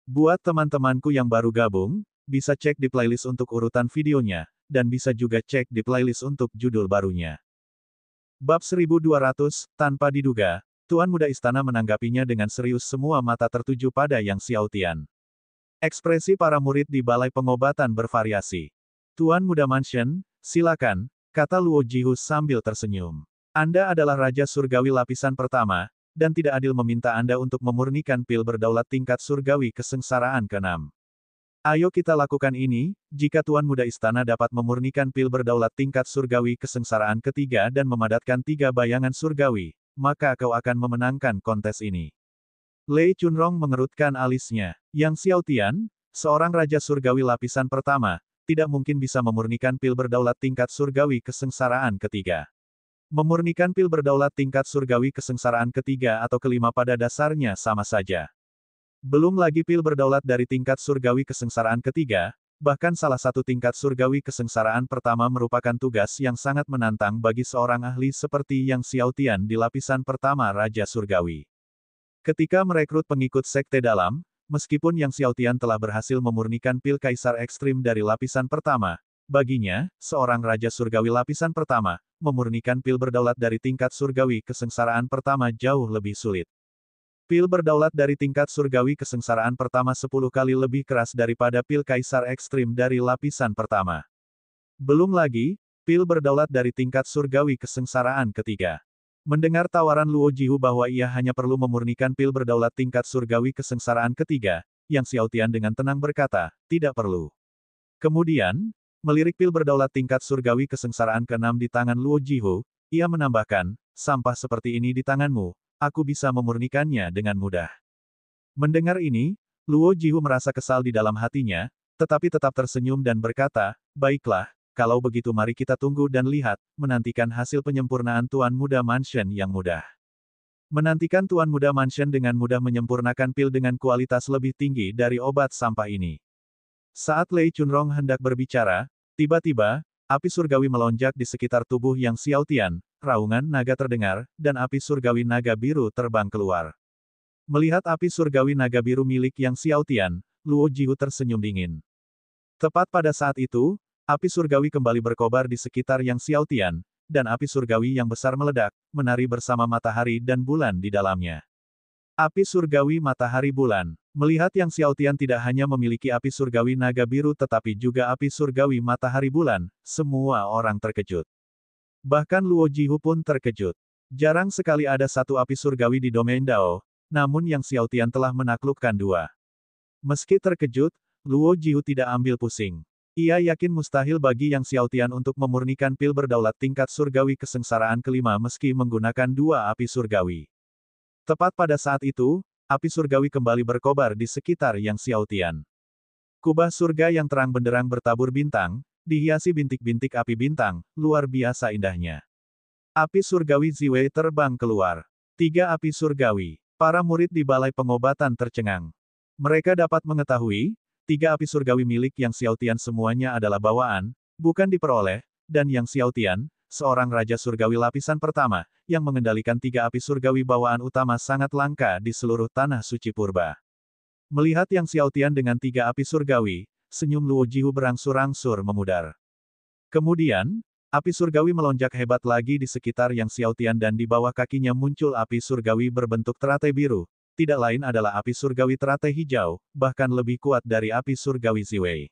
Buat teman-temanku yang baru gabung, bisa cek di playlist untuk urutan videonya, dan bisa juga cek di playlist untuk judul barunya. Bab 1200, tanpa diduga, Tuan Muda Istana menanggapinya dengan serius, semua mata tertuju pada Yang Xiaotian. Ekspresi para murid di balai pengobatan bervariasi. Tuan Muda Mansion, silakan, kata Luo Jihu sambil tersenyum. Anda adalah Raja Surgawi lapisan pertama, dan tidak adil meminta Anda untuk memurnikan pil berdaulat tingkat surgawi kesengsaraan ke-6. Ayo kita lakukan ini, jika Tuan Muda Istana dapat memurnikan pil berdaulat tingkat surgawi kesengsaraan ke-3 dan memadatkan 3 bayangan surgawi, maka kau akan memenangkan kontes ini. Lei Chunrong mengerutkan alisnya. Yang Xiaotian, seorang Raja Surgawi lapisan pertama, tidak mungkin bisa memurnikan pil berdaulat tingkat surgawi kesengsaraan ke-3. Memurnikan pil berdaulat tingkat surgawi kesengsaraan ke-3 atau ke-5 pada dasarnya sama saja. Belum lagi pil berdaulat dari tingkat surgawi kesengsaraan ke-3, bahkan salah satu tingkat surgawi kesengsaraan pertama merupakan tugas yang sangat menantang bagi seorang ahli seperti Yang Xiaotian di lapisan pertama Raja Surgawi. Ketika merekrut pengikut sekte dalam, meskipun Yang Xiaotian telah berhasil memurnikan pil kaisar ekstrim dari lapisan pertama, baginya, seorang Raja Surgawi lapisan pertama, memurnikan pil berdaulat dari tingkat surgawi kesengsaraan pertama jauh lebih sulit. Pil berdaulat dari tingkat surgawi kesengsaraan pertama 10 kali lebih keras daripada pil kaisar ekstrim dari lapisan pertama. Belum lagi, pil berdaulat dari tingkat surgawi kesengsaraan ketiga. Mendengar tawaran Luo Jihu bahwa ia hanya perlu memurnikan pil berdaulat tingkat surgawi kesengsaraan ketiga, Yang Xiaotian dengan tenang berkata, tidak perlu. Kemudian, melirik pil berdaulat tingkat surgawi kesengsaraan ke-6 di tangan Luo Jihu, ia menambahkan, sampah seperti ini di tanganmu, aku bisa memurnikannya dengan mudah. Mendengar ini, Luo Jihu merasa kesal di dalam hatinya, tetapi tetap tersenyum dan berkata, baiklah, kalau begitu mari kita tunggu dan lihat, menantikan hasil penyempurnaan Tuan Muda Mansion yang mudah. Menantikan Tuan Muda Mansion dengan mudah menyempurnakan pil dengan kualitas lebih tinggi dari obat sampah ini. Saat Lei Chunrong hendak berbicara, tiba-tiba, api surgawi melonjak di sekitar tubuh Yang Xiaotian, raungan naga terdengar, dan api surgawi naga biru terbang keluar. Melihat api surgawi naga biru milik Yang Xiaotian, Luo Jihu tersenyum dingin. Tepat pada saat itu, api surgawi kembali berkobar di sekitar Yang Xiaotian, dan api surgawi yang besar meledak, menari bersama matahari dan bulan di dalamnya. Api surgawi matahari bulan. Melihat Yang Xiaotian tidak hanya memiliki api surgawi naga biru tetapi juga api surgawi matahari bulan, semua orang terkejut. Bahkan Luo Jihu pun terkejut. Jarang sekali ada satu api surgawi di domain Dao, namun Yang Xiaotian telah menaklukkan 2. Meski terkejut, Luo Jihu tidak ambil pusing. Ia yakin mustahil bagi Yang Xiaotian untuk memurnikan pil berdaulat tingkat surgawi kesengsaraan ke-5 meski menggunakan 2 api surgawi. Tepat pada saat itu, api surgawi kembali berkobar di sekitar Yang Xiaotian. Kubah surga yang terang benderang bertabur bintang, dihiasi bintik-bintik api bintang, luar biasa indahnya. Api surgawi Ziwei terbang keluar. 3 api surgawi. Para murid di balai pengobatan tercengang. Mereka dapat mengetahui, 3 api surgawi milik Yang Xiaotian semuanya adalah bawaan, bukan diperoleh, dan Yang Xiaotian, seorang Raja Surgawi lapisan pertama, yang mengendalikan 3 api surgawi bawaan utama sangat langka di seluruh tanah suci purba. Melihat Yang Xiaotian dengan 3 api surgawi, senyum Luo Jihu berangsur-angsur memudar. Kemudian, api surgawi melonjak hebat lagi di sekitar Yang Xiaotian dan di bawah kakinya muncul api surgawi berbentuk teratai biru, tidak lain adalah api surgawi teratai hijau, bahkan lebih kuat dari api surgawi Ziwei.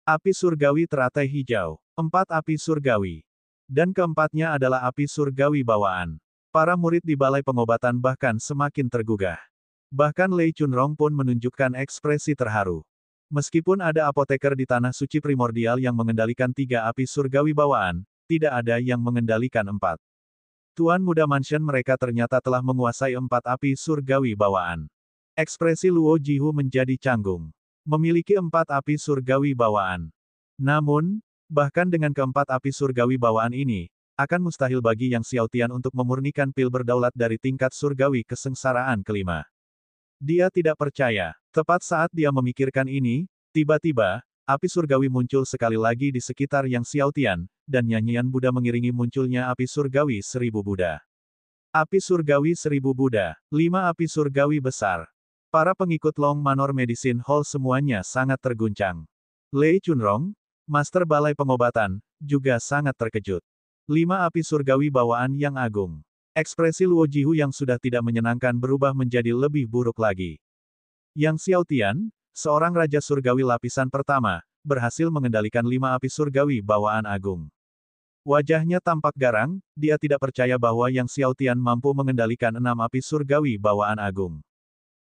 Api surgawi teratai hijau. 4 api surgawi. Dan keempatnya adalah api surgawi bawaan. Para murid di balai pengobatan bahkan semakin tergugah. Bahkan Lei Chunrong pun menunjukkan ekspresi terharu. Meskipun ada apoteker di tanah suci primordial yang mengendalikan 3 api surgawi bawaan, tidak ada yang mengendalikan 4. Tuan Muda Mansion mereka ternyata telah menguasai 4 api surgawi bawaan. Ekspresi Luo Jihu menjadi canggung. Memiliki 4 api surgawi bawaan. Namun, bahkan dengan keempat api surgawi bawaan ini, akan mustahil bagi Yang Xiaotian untuk memurnikan pil berdaulat dari tingkat surgawi kesengsaraan ke-5. Dia tidak percaya. Tepat saat dia memikirkan ini, tiba-tiba, api surgawi muncul sekali lagi di sekitar Yang Xiaotian, dan nyanyian Buddha mengiringi munculnya api surgawi 1000 Buddha. Api surgawi 1000 Buddha. 5 api surgawi besar. Para pengikut Long Manor Medicine Hall semuanya sangat terguncang. Lei Chunrong, Master Balai Pengobatan, juga sangat terkejut. 5 api surgawi bawaan yang agung. Ekspresi Luo Jihu yang sudah tidak menyenangkan berubah menjadi lebih buruk lagi. Yang Xiao Tian, seorang Raja Surgawi lapisan pertama, berhasil mengendalikan 5 api surgawi bawaan agung. Wajahnya tampak garang, dia tidak percaya bahwa Yang Xiao Tian mampu mengendalikan 6 api surgawi bawaan agung.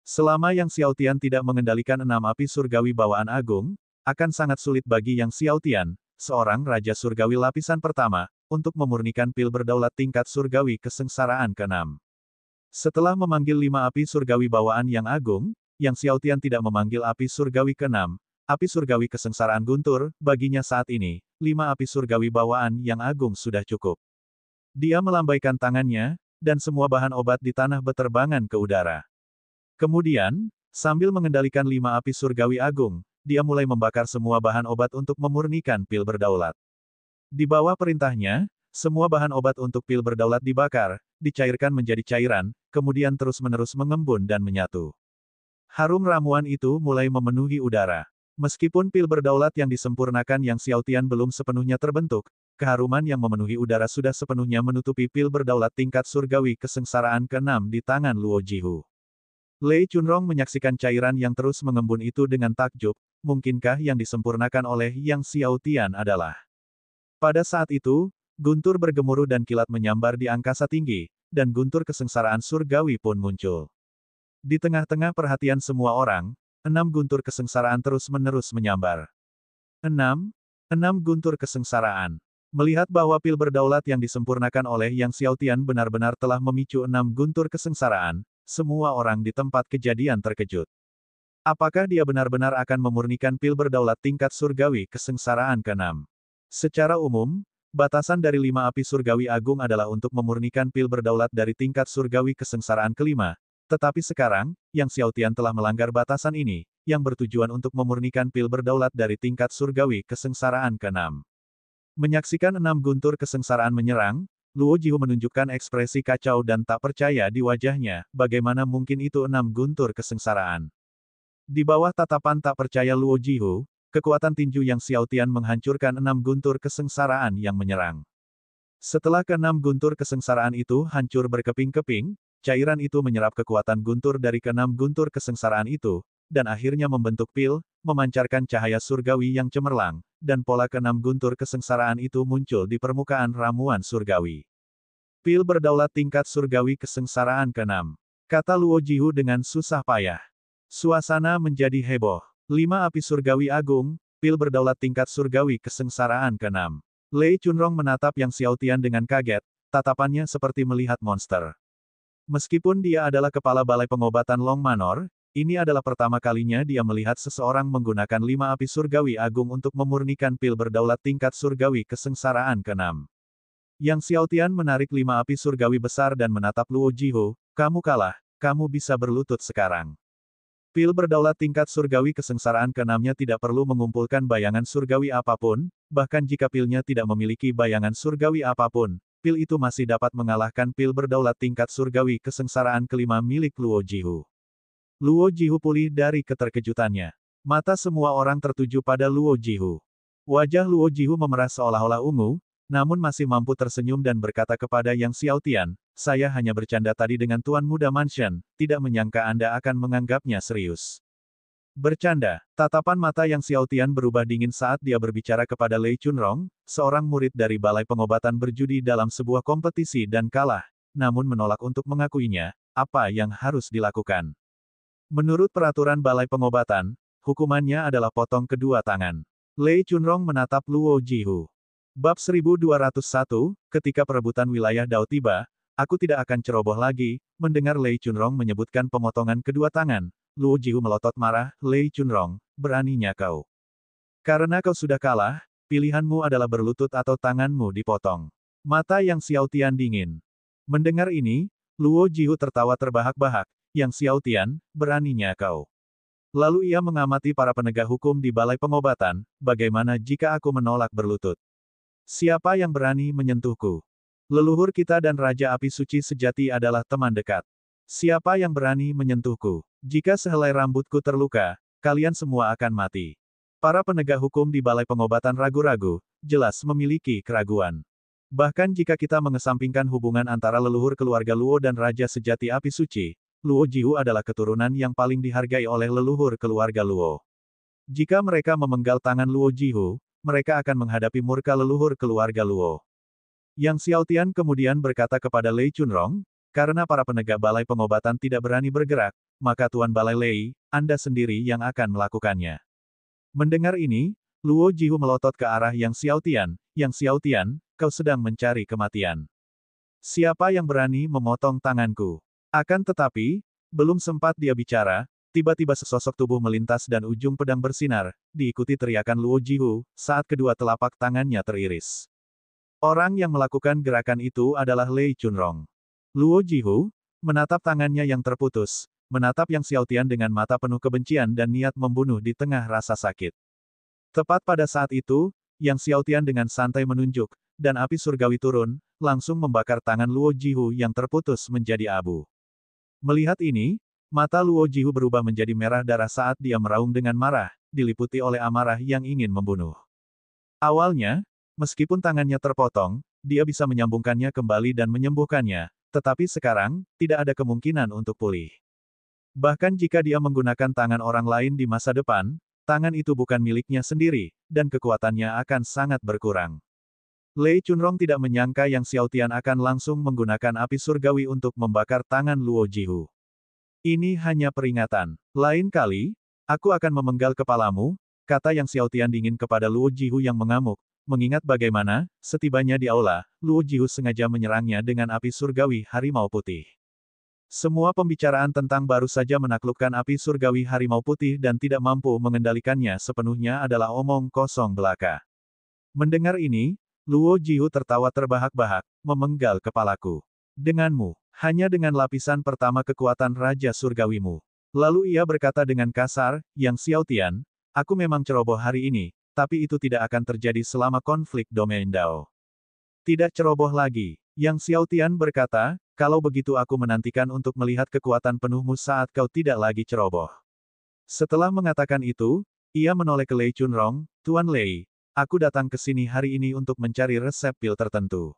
Selama Yang Xiao Tian tidak mengendalikan 6 api surgawi bawaan agung, akan sangat sulit bagi Yang Xiao Tian, seorang Raja Surgawi lapisan pertama, untuk memurnikan pil berdaulat tingkat surgawi kesengsaraan ke-6. Setelah memanggil 5 api surgawi bawaan yang agung, Yang Xiao Tian tidak memanggil api surgawi ke-6, api surgawi kesengsaraan guntur, baginya saat ini, 5 api surgawi bawaan yang agung sudah cukup. Dia melambaikan tangannya, dan semua bahan obat di tanah beterbangan ke udara. Kemudian, sambil mengendalikan 5 api surgawi agung, dia mulai membakar semua bahan obat untuk memurnikan pil berdaulat. Di bawah perintahnya, semua bahan obat untuk pil berdaulat dibakar, dicairkan menjadi cairan, kemudian terus-menerus mengembun dan menyatu. Harum ramuan itu mulai memenuhi udara. Meskipun pil berdaulat yang disempurnakan Yang Xiao Tian belum sepenuhnya terbentuk, keharuman yang memenuhi udara sudah sepenuhnya menutupi pil berdaulat tingkat surgawi kesengsaraan ke-6 di tangan Luo Jihu. Lei Chunrong menyaksikan cairan yang terus mengembun itu dengan takjub, mungkinkah yang disempurnakan oleh Yang Xiao Tian adalah... Pada saat itu, guntur bergemuruh dan kilat menyambar di angkasa tinggi, dan guntur kesengsaraan surgawi pun muncul. Di tengah-tengah perhatian semua orang, 6 guntur kesengsaraan terus-menerus menyambar. 6 guntur kesengsaraan. Melihat bahwa pil berdaulat yang disempurnakan oleh Yang Xiao Tian benar-benar telah memicu 6 guntur kesengsaraan, semua orang di tempat kejadian terkejut. Apakah dia benar-benar akan memurnikan pil berdaulat tingkat surgawi kesengsaraan ke-6? Secara umum, batasan dari 5 api surgawi agung adalah untuk memurnikan pil berdaulat dari tingkat surgawi kesengsaraan ke-5, tetapi sekarang, Yang Xiao Tian telah melanggar batasan ini, yang bertujuan untuk memurnikan pil berdaulat dari tingkat surgawi kesengsaraan ke-6. Menyaksikan 6 guntur kesengsaraan menyerang, Luo Jihu menunjukkan ekspresi kacau dan tak percaya di wajahnya, bagaimana mungkin itu 6 guntur kesengsaraan. Di bawah tatapan tak percaya Luo Jihu, kekuatan tinju Yang Xiao Tian menghancurkan 6 guntur kesengsaraan yang menyerang. Setelah ke-6 guntur kesengsaraan itu hancur berkeping-keping, cairan itu menyerap kekuatan guntur dari ke-6 guntur kesengsaraan itu, dan akhirnya membentuk pil, memancarkan cahaya surgawi yang cemerlang, dan pola ke-6 guntur kesengsaraan itu muncul di permukaan ramuan surgawi. Pil berdaulat tingkat surgawi kesengsaraan ke-6, kata Luo Jihu dengan susah payah. Suasana menjadi heboh. 5 api surgawi agung, pil berdaulat tingkat surgawi kesengsaraan ke-6. Lei Chunrong menatap Yang Xiao Tian dengan kaget, tatapannya seperti melihat monster. Meskipun dia adalah kepala balai pengobatan Long Manor, ini adalah pertama kalinya dia melihat seseorang menggunakan 5 api surgawi agung untuk memurnikan pil berdaulat tingkat surgawi kesengsaraan ke-6. Yang Xiao Tian menarik 5 api surgawi besar dan menatap Luo Jihu, kamu kalah, kamu bisa berlutut sekarang. Pil berdaulat tingkat surgawi kesengsaraan ke-6-nya tidak perlu mengumpulkan bayangan surgawi apapun, bahkan jika pilnya tidak memiliki bayangan surgawi apapun, pil itu masih dapat mengalahkan pil berdaulat tingkat surgawi kesengsaraan ke-5 milik Luo Jihu. Luo Jihu pulih dari keterkejutannya. Mata semua orang tertuju pada Luo Jihu. Wajah Luo Jihu memerah seolah-olah ungu, namun masih mampu tersenyum dan berkata kepada Yang Xiao Tian, saya hanya bercanda tadi dengan Tuan Muda Mansion, tidak menyangka Anda akan menganggapnya serius. Bercanda, tatapan mata Yang Xiao Tian berubah dingin saat dia berbicara kepada Lei Chunrong, seorang murid dari Balai Pengobatan berjudi dalam sebuah kompetisi dan kalah, namun menolak untuk mengakuinya, apa yang harus dilakukan. Menurut peraturan Balai Pengobatan, hukumannya adalah potong kedua tangan. Lei Chunrong menatap Luo Jihu. Bab 1201, ketika perebutan wilayah Dao tiba, aku tidak akan ceroboh lagi. Mendengar Lei Chunrong menyebutkan pemotongan kedua tangan, Luo Jihu melotot marah, Lei Chunrong, beraninya kau. Karena kau sudah kalah, pilihanmu adalah berlutut atau tanganmu dipotong. Mata Yang Xiao Tian dingin. Mendengar ini, Luo Jihu tertawa terbahak-bahak, Yang Xiao Tian, beraninya kau. Lalu ia mengamati para penegak hukum di Balai Pengobatan, bagaimana jika aku menolak berlutut? Siapa yang berani menyentuhku? Leluhur kita dan Raja Api Suci Sejati adalah teman dekat. Siapa yang berani menyentuhku? Jika sehelai rambutku terluka, kalian semua akan mati. Para penegak hukum di Balai Pengobatan ragu-ragu, jelas memiliki keraguan. Bahkan jika kita mengesampingkan hubungan antara leluhur keluarga Luo dan Raja Sejati Api Suci, Luo Jihu adalah keturunan yang paling dihargai oleh leluhur keluarga Luo. Jika mereka memenggal tangan Luo Jihu, mereka akan menghadapi murka leluhur keluarga Luo. Yang Xiaotian kemudian berkata kepada Lei Chunrong, karena para penegak Balai Pengobatan tidak berani bergerak, maka Tuan Balai Lei, Anda sendiri yang akan melakukannya. Mendengar ini, Luo Jihu melotot ke arah Yang Xiaotian, Yang Xiaotian, kau sedang mencari kematian. Siapa yang berani memotong tanganku? Akan tetapi, belum sempat dia bicara, tiba-tiba sesosok tubuh melintas dan ujung pedang bersinar, diikuti teriakan Luo Jihu, saat kedua telapak tangannya teriris. Orang yang melakukan gerakan itu adalah Lei Chunrong. Luo Jihu menatap tangannya yang terputus, menatap Yang Xiaotian dengan mata penuh kebencian dan niat membunuh di tengah rasa sakit. Tepat pada saat itu, Yang Xiaotian dengan santai menunjuk, dan api surgawi turun, langsung membakar tangan Luo Jihu yang terputus menjadi abu. Melihat ini, mata Luo Jihu berubah menjadi merah darah saat dia meraung dengan marah, diliputi oleh amarah yang ingin membunuh. Awalnya, meskipun tangannya terpotong, dia bisa menyambungkannya kembali dan menyembuhkannya, tetapi sekarang, tidak ada kemungkinan untuk pulih. Bahkan jika dia menggunakan tangan orang lain di masa depan, tangan itu bukan miliknya sendiri, dan kekuatannya akan sangat berkurang. Lei Chunrong tidak menyangka Yang Xiaotian akan langsung menggunakan api surgawi untuk membakar tangan Luo Jihu. Ini hanya peringatan. Lain kali, aku akan memenggal kepalamu, kata Yang Xiaotian dingin kepada Luo Jihu yang mengamuk, mengingat bagaimana, setibanya di aula, Luo Jihu sengaja menyerangnya dengan api surgawi harimau putih. Semua pembicaraan tentang baru saja menaklukkan api surgawi harimau putih dan tidak mampu mengendalikannya sepenuhnya adalah omong kosong belaka. Mendengar ini, Luo Jihu tertawa terbahak-bahak, memenggal kepalaku. Denganmu, hanya dengan lapisan pertama kekuatan Raja Surgawimu. Lalu ia berkata dengan kasar, Yang Xiaotian, aku memang ceroboh hari ini, tapi itu tidak akan terjadi selama konflik domain Dao. Tidak ceroboh lagi. Yang Xiaotian berkata, kalau begitu aku menantikan untuk melihat kekuatan penuhmu saat kau tidak lagi ceroboh. Setelah mengatakan itu, ia menoleh ke Lei Chunrong, Tuan Lei, aku datang ke sini hari ini untuk mencari resep pil tertentu.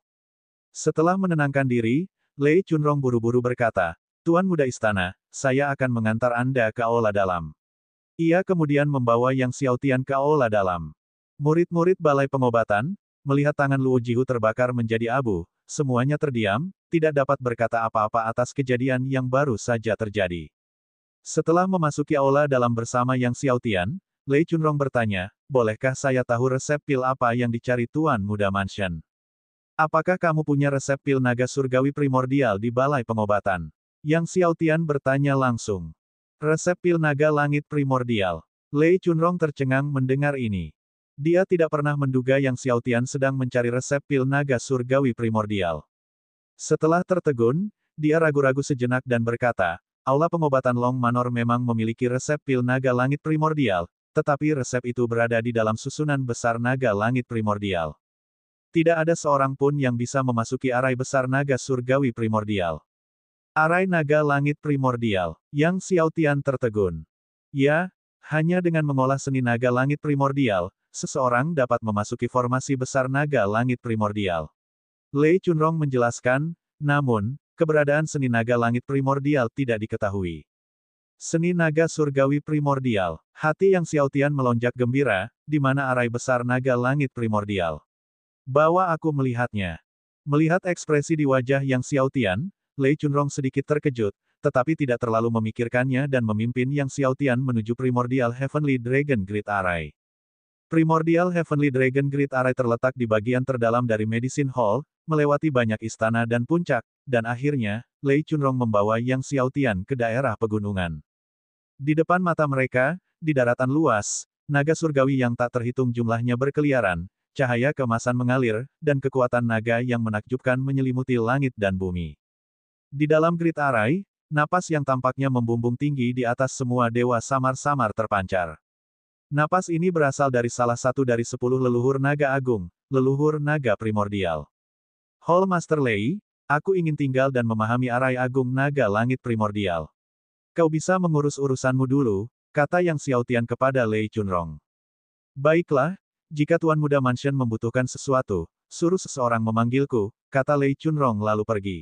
Setelah menenangkan diri, Lei Chunrong buru-buru berkata, Tuan Muda Istana, saya akan mengantar Anda ke aula dalam. Ia kemudian membawa Yang Xiaotian ke aula dalam. Murid-murid Balai Pengobatan, melihat tangan Luo Jihu terbakar menjadi abu, semuanya terdiam, tidak dapat berkata apa-apa atas kejadian yang baru saja terjadi. Setelah memasuki aula dalam bersama Yang Xiaotian, Lei Chunrong bertanya, bolehkah saya tahu resep pil apa yang dicari Tuan Muda Mansion? Apakah kamu punya resep pil naga surgawi primordial di Balai Pengobatan? Yang Xiaotian bertanya langsung. Resep pil naga langit primordial. Lei Chunrong tercengang mendengar ini. Dia tidak pernah menduga Yang Xiaotian sedang mencari resep pil naga surgawi primordial. Setelah tertegun, dia ragu-ragu sejenak dan berkata, aula pengobatan Long Manor memang memiliki resep pil naga langit primordial, tetapi resep itu berada di dalam susunan besar naga langit primordial. Tidak ada seorang pun yang bisa memasuki arai besar naga surgawi primordial. Arai naga langit primordial. Yang Xiaotian tertegun. Ya, hanya dengan mengolah seni naga langit primordial, seseorang dapat memasuki formasi besar naga langit primordial. Lei Chunrong menjelaskan, namun, keberadaan seni naga langit primordial tidak diketahui. Seni naga surgawi primordial. Hati Yang Xiaotian melonjak gembira, di mana arai besar naga langit primordial. Bawa aku melihatnya. Melihat ekspresi di wajah Yang Xiaotian, Lei Chunrong sedikit terkejut, tetapi tidak terlalu memikirkannya dan memimpin Yang Xiaotian menuju Primordial Heavenly Dragon Grid Array. Primordial Heavenly Dragon Grid Array terletak di bagian terdalam dari Medicine Hall, melewati banyak istana dan puncak, dan akhirnya, Lei Chunrong membawa Yang Xiaotian ke daerah pegunungan. Di depan mata mereka, di daratan luas, naga surgawi yang tak terhitung jumlahnya berkeliaran, cahaya keemasan mengalir, dan kekuatan naga yang menakjubkan menyelimuti langit dan bumi. Di dalam Grid Array, napas yang tampaknya membumbung tinggi di atas semua dewa samar-samar terpancar. Napas ini berasal dari salah satu dari 10 leluhur naga agung, leluhur naga primordial. Hall Master Lei, Aku ingin tinggal dan memahami arai agung naga langit primordial. Kau bisa mengurus urusanmu dulu, kata Yang Xiaotian kepada Lei Chunrong. Baiklah, jika Tuan Muda Mansion membutuhkan sesuatu, suruh seseorang memanggilku, kata Lei Chunrong lalu pergi.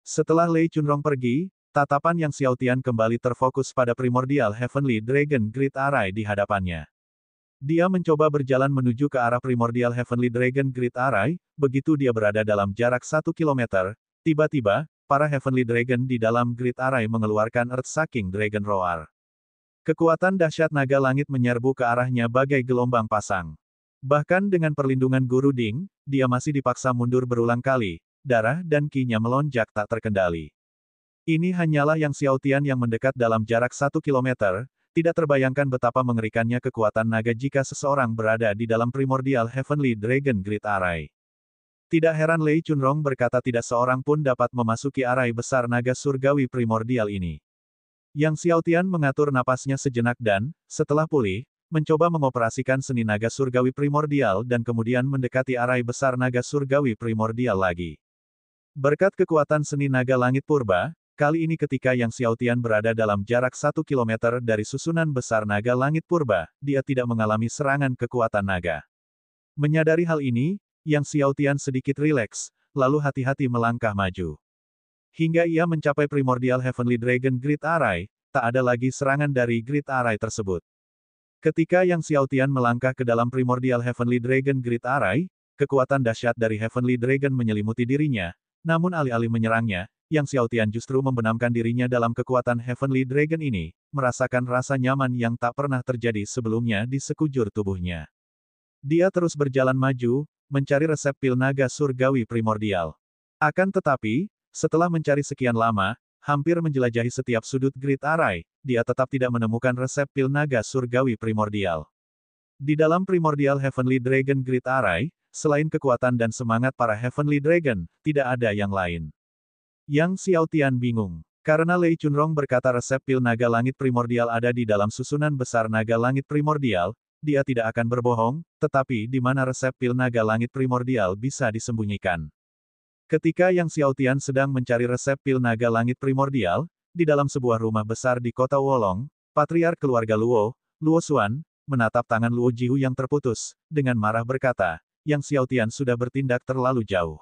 Setelah Lei Chunrong pergi, tatapan Yang Xiaotian kembali terfokus pada Primordial Heavenly Dragon Grid Array di hadapannya. Dia mencoba berjalan menuju ke arah Primordial Heavenly Dragon Grid Array, begitu dia berada dalam jarak 1 kilometer, tiba-tiba, para Heavenly Dragon di dalam Grid Array mengeluarkan Earth-Shaking Dragon Roar. Kekuatan dahsyat naga langit menyerbu ke arahnya bagai gelombang pasang. Bahkan dengan perlindungan Guru Ding, dia masih dipaksa mundur berulang kali, darah dan ki-nya melonjak tak terkendali. Ini hanyalah Yang Xiaotian yang mendekat dalam jarak 1 kilometer, tidak terbayangkan betapa mengerikannya kekuatan naga jika seseorang berada di dalam Primordial Heavenly Dragon Grid Array. Tidak heran Lei Chunrong berkata tidak seorang pun dapat memasuki arai besar naga surgawi primordial ini. Yang Xiaotian mengatur napasnya sejenak dan, setelah pulih, mencoba mengoperasikan seni naga surgawi primordial dan kemudian mendekati arai besar naga surgawi primordial lagi. Berkat kekuatan seni naga langit purba, kali ini ketika Yang Xiaotian berada dalam jarak 1 kilometer dari susunan besar naga langit purba, dia tidak mengalami serangan kekuatan naga. Menyadari hal ini, Yang Xiaotian sedikit rileks, lalu hati-hati melangkah maju. Hingga ia mencapai Primordial Heavenly Dragon Grid Array, tak ada lagi serangan dari Grid Array tersebut. Ketika Yang Xiaotian melangkah ke dalam Primordial Heavenly Dragon Grid Array, kekuatan dahsyat dari Heavenly Dragon menyelimuti dirinya, namun alih-alih menyerangnya, Yang Xiaotian justru membenamkan dirinya dalam kekuatan Heavenly Dragon ini, merasakan rasa nyaman yang tak pernah terjadi sebelumnya di sekujur tubuhnya. Dia terus berjalan maju, mencari resep pil naga surgawi primordial. Akan tetapi, setelah mencari sekian lama, hampir menjelajahi setiap sudut Grid Array, dia tetap tidak menemukan resep pil naga surgawi primordial. Di dalam Primordial Heavenly Dragon Grid Array, selain kekuatan dan semangat para Heavenly Dragon, tidak ada yang lain. Yang Xiaotian bingung. Karena Lei Chunrong berkata resep pil naga langit primordial ada di dalam susunan besar naga langit primordial, dia tidak akan berbohong, tetapi di mana resep pil naga langit primordial bisa disembunyikan. Ketika Yang Xiaotian sedang mencari resep pil naga langit primordial, di dalam sebuah rumah besar di kota Wolong, Patriark keluarga Luo, Luo Xuan, menatap tangan Luo Jihu yang terputus, dengan marah berkata, Yang Xiaotian sudah bertindak terlalu jauh.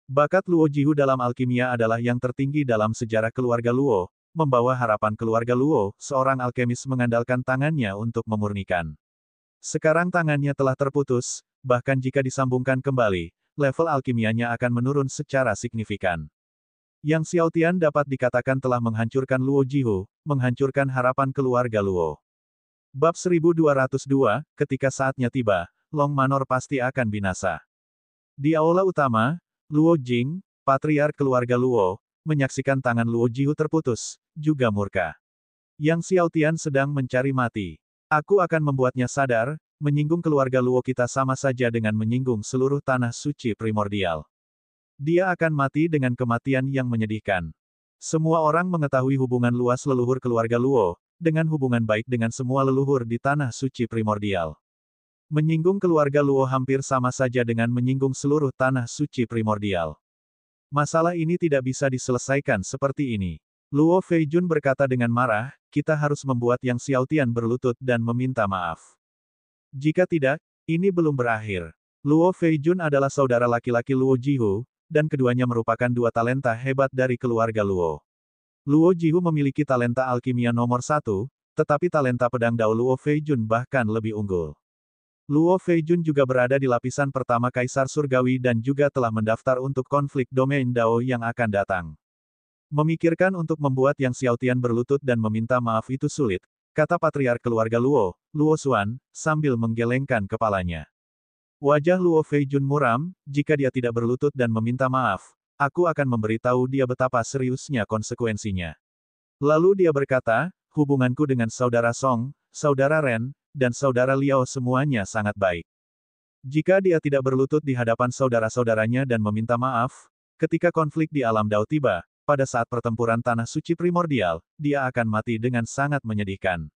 Bakat Luo Jihu dalam alkimia adalah yang tertinggi dalam sejarah keluarga Luo, membawa harapan keluarga Luo, seorang alkemis mengandalkan tangannya untuk memurnikan. Sekarang tangannya telah terputus, bahkan jika disambungkan kembali, level alkimianya akan menurun secara signifikan. Yang Xiaotian dapat dikatakan telah menghancurkan Luo Jihu, menghancurkan harapan keluarga Luo. Bab 1202, ketika saatnya tiba, Long Manor pasti akan binasa. Di aula utama, Luo Jing, patriark keluarga Luo, menyaksikan tangan Luo Jihu terputus, juga murka. Yang Xiaotian sedang mencari mati. Aku akan membuatnya sadar, menyinggung keluarga Luo kita sama saja dengan menyinggung seluruh tanah suci primordial. Dia akan mati dengan kematian yang menyedihkan. Semua orang mengetahui hubungan luas leluhur keluarga Luo, dengan hubungan baik dengan semua leluhur di tanah suci primordial. Menyinggung keluarga Luo hampir sama saja dengan menyinggung seluruh tanah suci primordial. Masalah ini tidak bisa diselesaikan seperti ini. Luo Feijun berkata dengan marah, kita harus membuat Yang Xiaotian berlutut dan meminta maaf. Jika tidak, ini belum berakhir. Luo Feijun adalah saudara laki-laki Luo Jihu, dan keduanya merupakan dua talenta hebat dari keluarga Luo. Luo Jihu memiliki talenta alkimia nomor 1, tetapi talenta pedang Dao Luo Feijun bahkan lebih unggul. Luo Feijun juga berada di lapisan pertama Kaisar Surgawi dan juga telah mendaftar untuk konflik domain Dao yang akan datang. Memikirkan untuk membuat Yang Xiaotian berlutut dan meminta maaf itu sulit, kata patriark keluarga Luo, Luo Xuan, sambil menggelengkan kepalanya. Wajah Luo Feijun muram, jika dia tidak berlutut dan meminta maaf, aku akan memberitahu dia betapa seriusnya konsekuensinya. Lalu dia berkata, hubunganku dengan saudara Song, saudara Ren, dan saudara Liao semuanya sangat baik. Jika dia tidak berlutut di hadapan saudara-saudaranya dan meminta maaf, ketika konflik di alam Dao tiba, pada saat pertempuran tanah suci primordial, dia akan mati dengan sangat menyedihkan.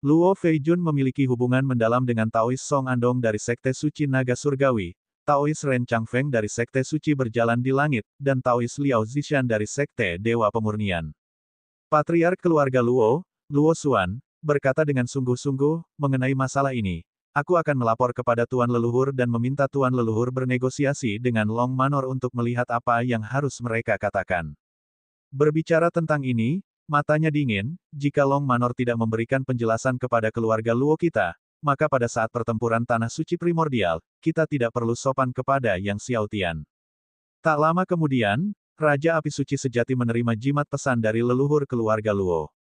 Luo Feijun memiliki hubungan mendalam dengan Taois Song Andong dari Sekte Suci Naga Surgawi, Taois Ren Changfeng dari Sekte Suci Berjalan di Langit, dan Taois Liao Zishan dari Sekte Dewa Pemurnian. Patriark keluarga Luo, Luo Xuan, berkata dengan sungguh-sungguh, mengenai masalah ini, aku akan melapor kepada Tuan Leluhur dan meminta Tuan Leluhur bernegosiasi dengan Long Manor untuk melihat apa yang harus mereka katakan. Berbicara tentang ini, matanya dingin, jika Long Manor tidak memberikan penjelasan kepada keluarga Luo kita, maka pada saat pertempuran Tanah Suci Primordial, kita tidak perlu sopan kepada Yang Xiaotian. Tak lama kemudian, Raja Api Suci Sejati menerima jimat pesan dari leluhur keluarga Luo.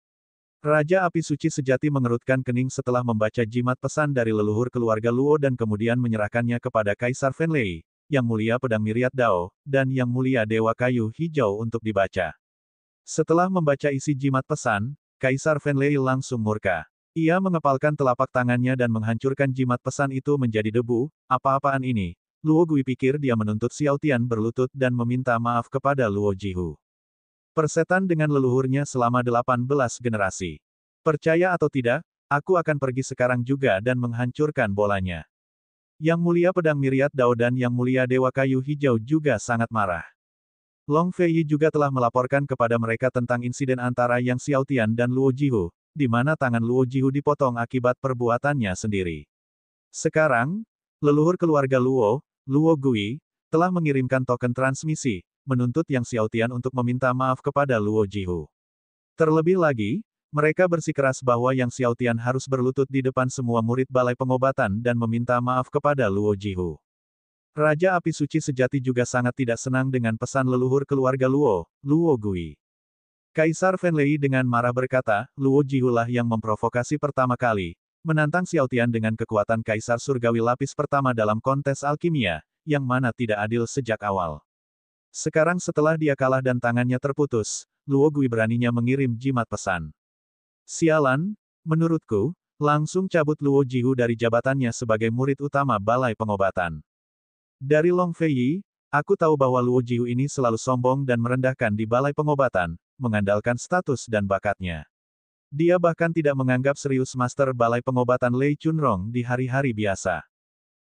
Raja Api Suci Sejati mengerutkan kening setelah membaca jimat pesan dari leluhur keluarga Luo dan kemudian menyerahkannya kepada Kaisar Fenlei, Yang Mulia Pedang Myriad Dao, dan Yang Mulia Dewa Kayu Hijau untuk dibaca. Setelah membaca isi jimat pesan, Kaisar Fenlei langsung murka. Ia mengepalkan telapak tangannya dan menghancurkan jimat pesan itu menjadi debu. Apa-apaan ini? Luo Gui pikir dia menuntut Xiaotian berlutut dan meminta maaf kepada Luo Jihu. Persetan dengan leluhurnya selama 18 generasi. Percaya atau tidak, aku akan pergi sekarang juga dan menghancurkan bolanya. Yang Mulia Pedang Myriad Dao dan Yang Mulia Dewa Kayu Hijau juga sangat marah. Long Fei juga telah melaporkan kepada mereka tentang insiden antara Yang Xiaotian dan Luo Jihu, di mana tangan Luo Jihu dipotong akibat perbuatannya sendiri. Sekarang, leluhur keluarga Luo, Luo Gui, telah mengirimkan token transmisi, menuntut Yang Xiaotian untuk meminta maaf kepada Luo Jihu. Terlebih lagi, mereka bersikeras bahwa Yang Xiaotian harus berlutut di depan semua murid balai pengobatan dan meminta maaf kepada Luo Jihu. Raja Api Suci Sejati juga sangat tidak senang dengan pesan leluhur keluarga Luo, Luo Gui. Kaisar Fenlei dengan marah berkata, Luo Jihu lah yang memprovokasi pertama kali, menantang Xiaotian dengan kekuatan Kaisar Surgawi lapis pertama dalam kontes alkimia, yang mana tidak adil sejak awal. Sekarang setelah dia kalah dan tangannya terputus, Luo Gui beraninya mengirim jimat pesan. Sialan, menurutku, langsung cabut Luo Jihu dari jabatannya sebagai murid utama balai pengobatan. Dari Long Fei, aku tahu bahwa Luo Jihu ini selalu sombong dan merendahkan di balai pengobatan, mengandalkan status dan bakatnya. Dia bahkan tidak menganggap serius Master Balai Pengobatan Lei Chunrong di hari-hari biasa.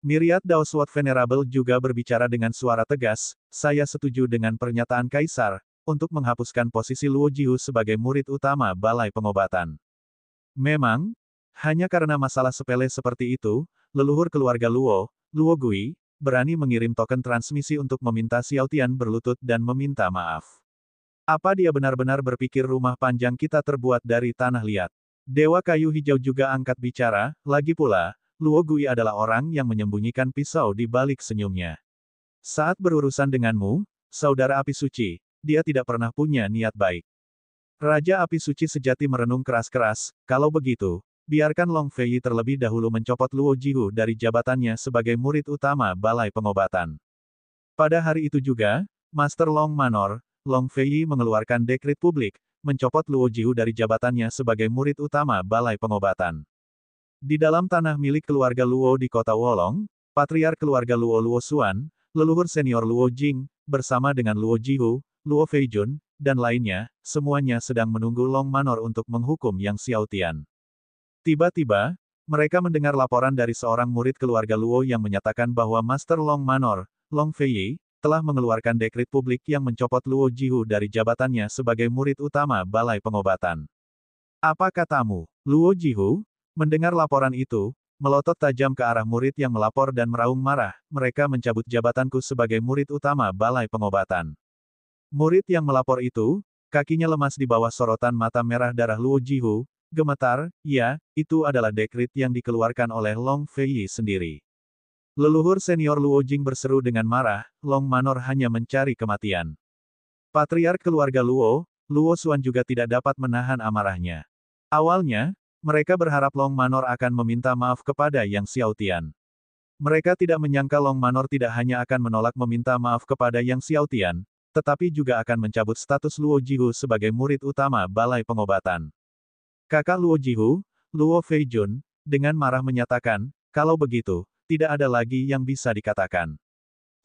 Myriad Dao Sword Venerable juga berbicara dengan suara tegas, saya setuju dengan pernyataan Kaisar, untuk menghapuskan posisi Luo Jihu sebagai murid utama Balai Pengobatan. Memang, hanya karena masalah sepele seperti itu, leluhur keluarga Luo, Luo Gui, berani mengirim token transmisi untuk meminta Xiaotian berlutut dan meminta maaf. Apa dia benar-benar berpikir rumah panjang kita terbuat dari tanah liat? Dewa Kayu Hijau juga angkat bicara, lagi pula, Luo Gui adalah orang yang menyembunyikan pisau di balik senyumnya. Saat berurusan denganmu, saudara api suci, dia tidak pernah punya niat baik. Raja Api Suci Sejati merenung keras-keras, kalau begitu, biarkan Long Fei terlebih dahulu mencopot Luo Jihu dari jabatannya sebagai murid utama Balai Pengobatan. Pada hari itu juga, Master Long Manor, Long Fei mengeluarkan dekret publik, mencopot Luo Jihu dari jabatannya sebagai murid utama Balai Pengobatan. Di dalam tanah milik keluarga Luo di kota Wolong, Patriark keluarga Luo Luo Xuan, leluhur senior Luo Jing, bersama dengan Luo Jihu, Luo Feijun, dan lainnya, semuanya sedang menunggu Long Manor untuk menghukum Yang Xiaotian. Tiba-tiba, mereka mendengar laporan dari seorang murid keluarga Luo yang menyatakan bahwa Master Long Manor, Long Fei, telah mengeluarkan dekret publik yang mencopot Luo Jihu dari jabatannya sebagai murid utama Balai Pengobatan. Apa katamu, Luo Jihu? Mendengar laporan itu, melotot tajam ke arah murid yang melapor dan meraung marah, mereka mencabut jabatanku sebagai murid utama Balai Pengobatan. Murid yang melapor itu, kakinya lemas di bawah sorotan mata merah darah Luo Jihu, gemetar, ya, itu adalah dekret yang dikeluarkan oleh Long Fei sendiri. Leluhur senior Luo Jing berseru dengan marah, Long Manor hanya mencari kematian. Patriark keluarga Luo, Luo Xuan juga tidak dapat menahan amarahnya. Awalnya, mereka berharap Long Manor akan meminta maaf kepada Yang Xiaotian. Mereka tidak menyangka Long Manor tidak hanya akan menolak meminta maaf kepada Yang Xiaotian, tetapi juga akan mencabut status Luo Jihu sebagai murid utama Balai Pengobatan. Kakak Luo Jihu, Luo Feijun, dengan marah menyatakan, kalau begitu, tidak ada lagi yang bisa dikatakan.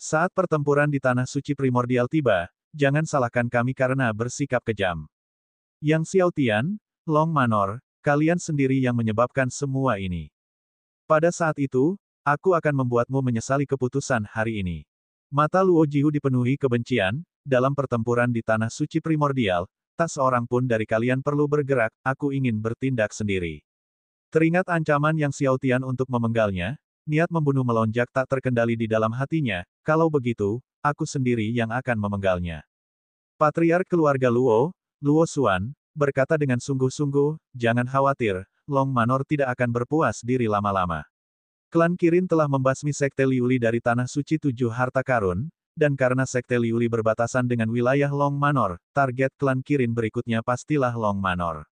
Saat pertempuran di Tanah Suci Primordial tiba, jangan salahkan kami karena bersikap kejam. Yang Xiaotian, Long Manor, kalian sendiri yang menyebabkan semua ini. Pada saat itu, Aku akan membuatmu menyesali keputusan hari ini. Mata Luo Jihu dipenuhi kebencian, dalam pertempuran di tanah suci primordial, tak seorang pun dari kalian perlu bergerak, aku ingin bertindak sendiri. Teringat ancaman yang Xiao Tian untuk memenggalnya, niat membunuh melonjak tak terkendali di dalam hatinya, kalau begitu, aku sendiri yang akan memenggalnya. Patriark keluarga Luo, Luo Xuan, berkata dengan sungguh-sungguh, jangan khawatir, Long Manor tidak akan berpuas diri lama-lama. Klan Kirin telah membasmi Sekte Liuli dari Tanah Suci Tujuh Harta Karun, dan karena Sekte Liuli berbatasan dengan wilayah Long Manor, target klan Kirin berikutnya pastilah Long Manor.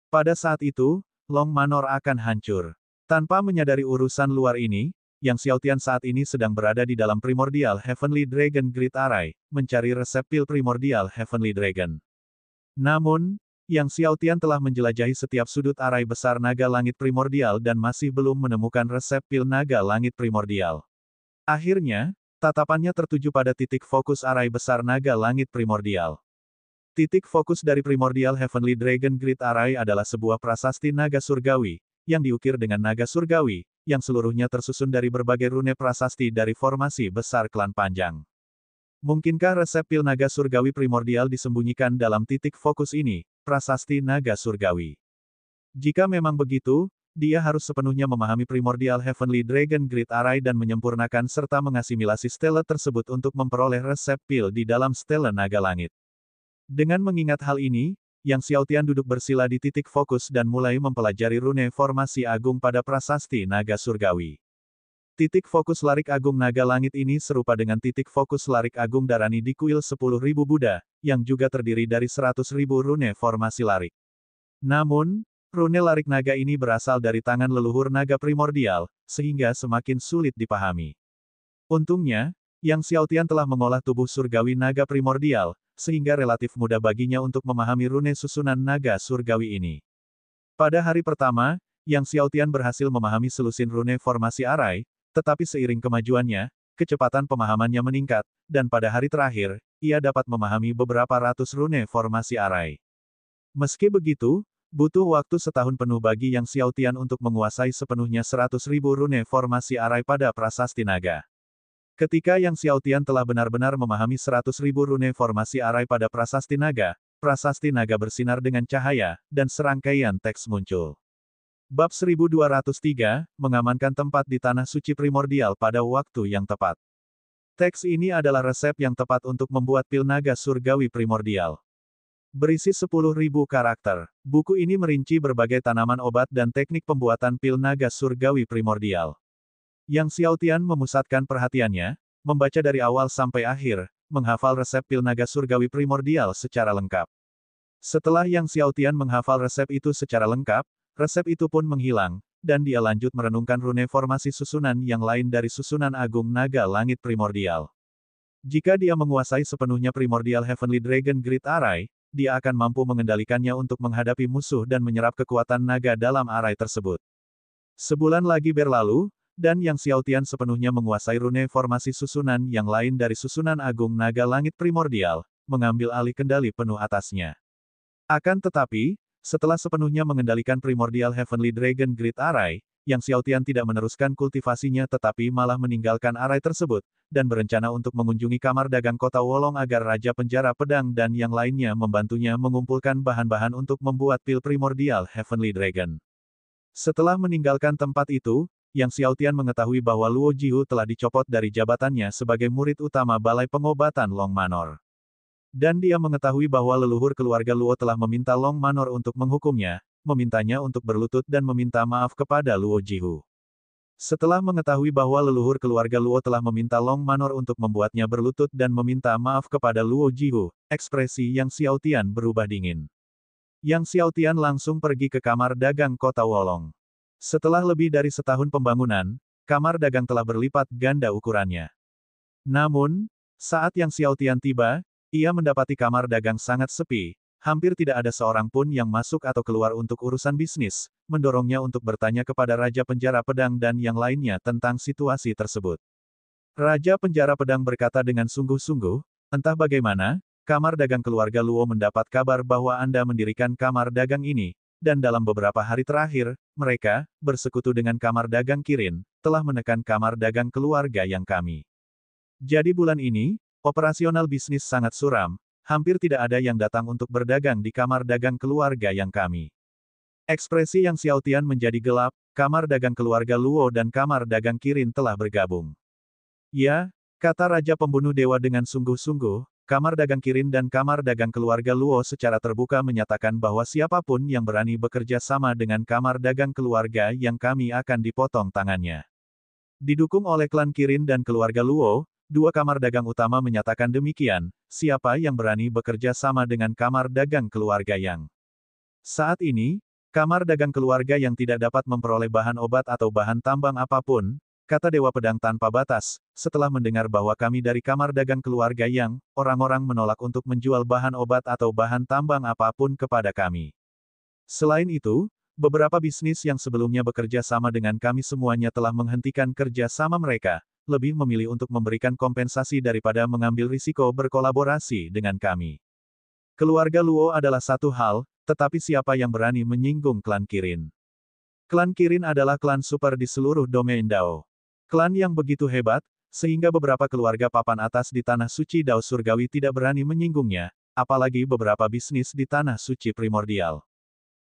Pada saat itu, Long Manor akan hancur. Tanpa menyadari urusan luar ini, Yang Xiaotian saat ini sedang berada di dalam Primordial Heavenly Dragon Great Array, mencari resep pil Primordial Heavenly Dragon. Namun, Yang Xiaotian telah menjelajahi setiap sudut arai besar naga langit primordial dan masih belum menemukan resep pil naga langit primordial. Akhirnya, tatapannya tertuju pada titik fokus arai besar naga langit primordial. Titik fokus dari Primordial Heavenly Dragon Great Array adalah sebuah prasasti naga surgawi, yang diukir dengan naga surgawi, yang seluruhnya tersusun dari berbagai rune prasasti dari formasi besar klan panjang. Mungkinkah resep pil naga surgawi primordial disembunyikan dalam titik fokus ini, prasasti naga surgawi? Jika memang begitu, dia harus sepenuhnya memahami Primordial Heavenly Dragon Great Array dan menyempurnakan serta mengasimilasi stela tersebut untuk memperoleh resep pil di dalam stela naga langit. Dengan mengingat hal ini, Yang Xiaotian duduk bersila di titik fokus dan mulai mempelajari rune formasi agung pada prasasti naga surgawi. Titik fokus Larik Agung Naga Langit ini serupa dengan titik fokus Larik Agung Darani di kuil 10.000 Buddha, yang juga terdiri dari 100.000 rune formasi Larik. Namun, rune Larik Naga ini berasal dari tangan leluhur naga primordial, sehingga semakin sulit dipahami. Untungnya, Yang Xiaotian telah mengolah tubuh surgawi naga primordial, sehingga relatif mudah baginya untuk memahami rune susunan naga surgawi ini. Pada hari pertama, Yang Xiaotian berhasil memahami selusin rune formasi arai, tetapi seiring kemajuannya, kecepatan pemahamannya meningkat, dan pada hari terakhir, ia dapat memahami beberapa ratus rune formasi arai. Meski begitu, butuh waktu setahun penuh bagi Yang Xiaotian untuk menguasai sepenuhnya 100.000 rune formasi arai pada prasasti naga. Ketika Yang Xiaotian telah benar-benar memahami 100.000 rune formasi arai pada prasasti naga bersinar dengan cahaya, dan serangkaian teks muncul. Bab 1203, mengamankan tempat di Tanah Suci Primordial pada waktu yang tepat. Teks ini adalah resep yang tepat untuk membuat pil naga surgawi primordial. Berisi 10.000 karakter. Buku ini merinci berbagai tanaman obat dan teknik pembuatan pil naga surgawi primordial. Yang Xiaotian memusatkan perhatiannya, membaca dari awal sampai akhir, menghafal resep pil naga surgawi primordial secara lengkap. Setelah Yang Xiaotian menghafal resep itu secara lengkap, resep itu pun menghilang, dan dia lanjut merenungkan rune formasi susunan yang lain dari susunan agung naga langit primordial. Jika dia menguasai sepenuhnya Primordial Heavenly Dragon Great Array, dia akan mampu mengendalikannya untuk menghadapi musuh dan menyerap kekuatan naga dalam arai tersebut. Sebulan lagi berlalu, dan Yang Xiaotian sepenuhnya menguasai rune formasi susunan yang lain dari susunan agung naga langit primordial, mengambil alih kendali penuh atasnya. Akan tetapi, setelah sepenuhnya mengendalikan Primordial Heavenly Dragon Great Array, Yang Xiaotian tidak meneruskan kultivasinya tetapi malah meninggalkan arai tersebut, dan berencana untuk mengunjungi kamar dagang kota Wolong agar Raja Penjara Pedang dan yang lainnya membantunya mengumpulkan bahan-bahan untuk membuat pil Primordial Heavenly Dragon. Setelah meninggalkan tempat itu, Yang Xiaotian mengetahui bahwa Luo Jihu telah dicopot dari jabatannya sebagai murid utama Balai Pengobatan Long Manor. Dan dia mengetahui bahwa leluhur keluarga Luo telah meminta Long Manor untuk menghukumnya, memintanya untuk berlutut dan meminta maaf kepada Luo Jihu. Setelah mengetahui bahwa leluhur keluarga Luo telah meminta Long Manor untuk membuatnya berlutut dan meminta maaf kepada Luo Jihu, ekspresi Yang Xiaotian berubah dingin. Yang Xiaotian langsung pergi ke kamar dagang kota Wolong. Setelah lebih dari setahun pembangunan, kamar dagang telah berlipat ganda ukurannya. Namun, saat Yang Xiaotian tiba, ia mendapati kamar dagang sangat sepi, hampir tidak ada seorang pun yang masuk atau keluar untuk urusan bisnis, mendorongnya untuk bertanya kepada Raja Penjara Pedang dan yang lainnya tentang situasi tersebut. Raja Penjara Pedang berkata dengan sungguh-sungguh, entah bagaimana, kamar dagang keluarga Luo mendapat kabar bahwa Anda mendirikan kamar dagang ini, dan dalam beberapa hari terakhir, mereka bersekutu dengan kamar dagang Kirin, telah menekan kamar dagang keluarga yang kami. Jadi bulan ini, operasional bisnis sangat suram, hampir tidak ada yang datang untuk berdagang di kamar dagang keluarga yang kami. Ekspresi Yang Xiaotian menjadi gelap, kamar dagang keluarga Luo dan kamar dagang Kirin telah bergabung. Ya, kata Raja Pembunuh Dewa dengan sungguh-sungguh, kamar dagang Kirin dan kamar dagang keluarga Luo secara terbuka menyatakan bahwa siapapun yang berani bekerja sama dengan kamar dagang keluarga yang kami akan dipotong tangannya. Didukung oleh klan Kirin dan keluarga Luo, dua kamar dagang utama menyatakan demikian, siapa yang berani bekerja sama dengan kamar dagang keluarga yang. Saat ini, kamar dagang keluarga yang tidak dapat memperoleh bahan obat atau bahan tambang apapun, kata Dewa Pedang Tanpa Batas, setelah mendengar bahwa kami dari kamar dagang keluarga yang, orang-orang menolak untuk menjual bahan obat atau bahan tambang apapun kepada kami. Selain itu, beberapa bisnis yang sebelumnya bekerja sama dengan kami semuanya telah menghentikan kerja sama mereka, lebih memilih untuk memberikan kompensasi daripada mengambil risiko berkolaborasi dengan kami. Keluarga Luo adalah satu hal, tetapi siapa yang berani menyinggung klan Kirin? Klan Kirin adalah klan super di seluruh domain Dao. Klan yang begitu hebat, sehingga beberapa keluarga papan atas di Tanah Suci Dao Surgawi tidak berani menyinggungnya, apalagi beberapa bisnis di Tanah Suci Primordial.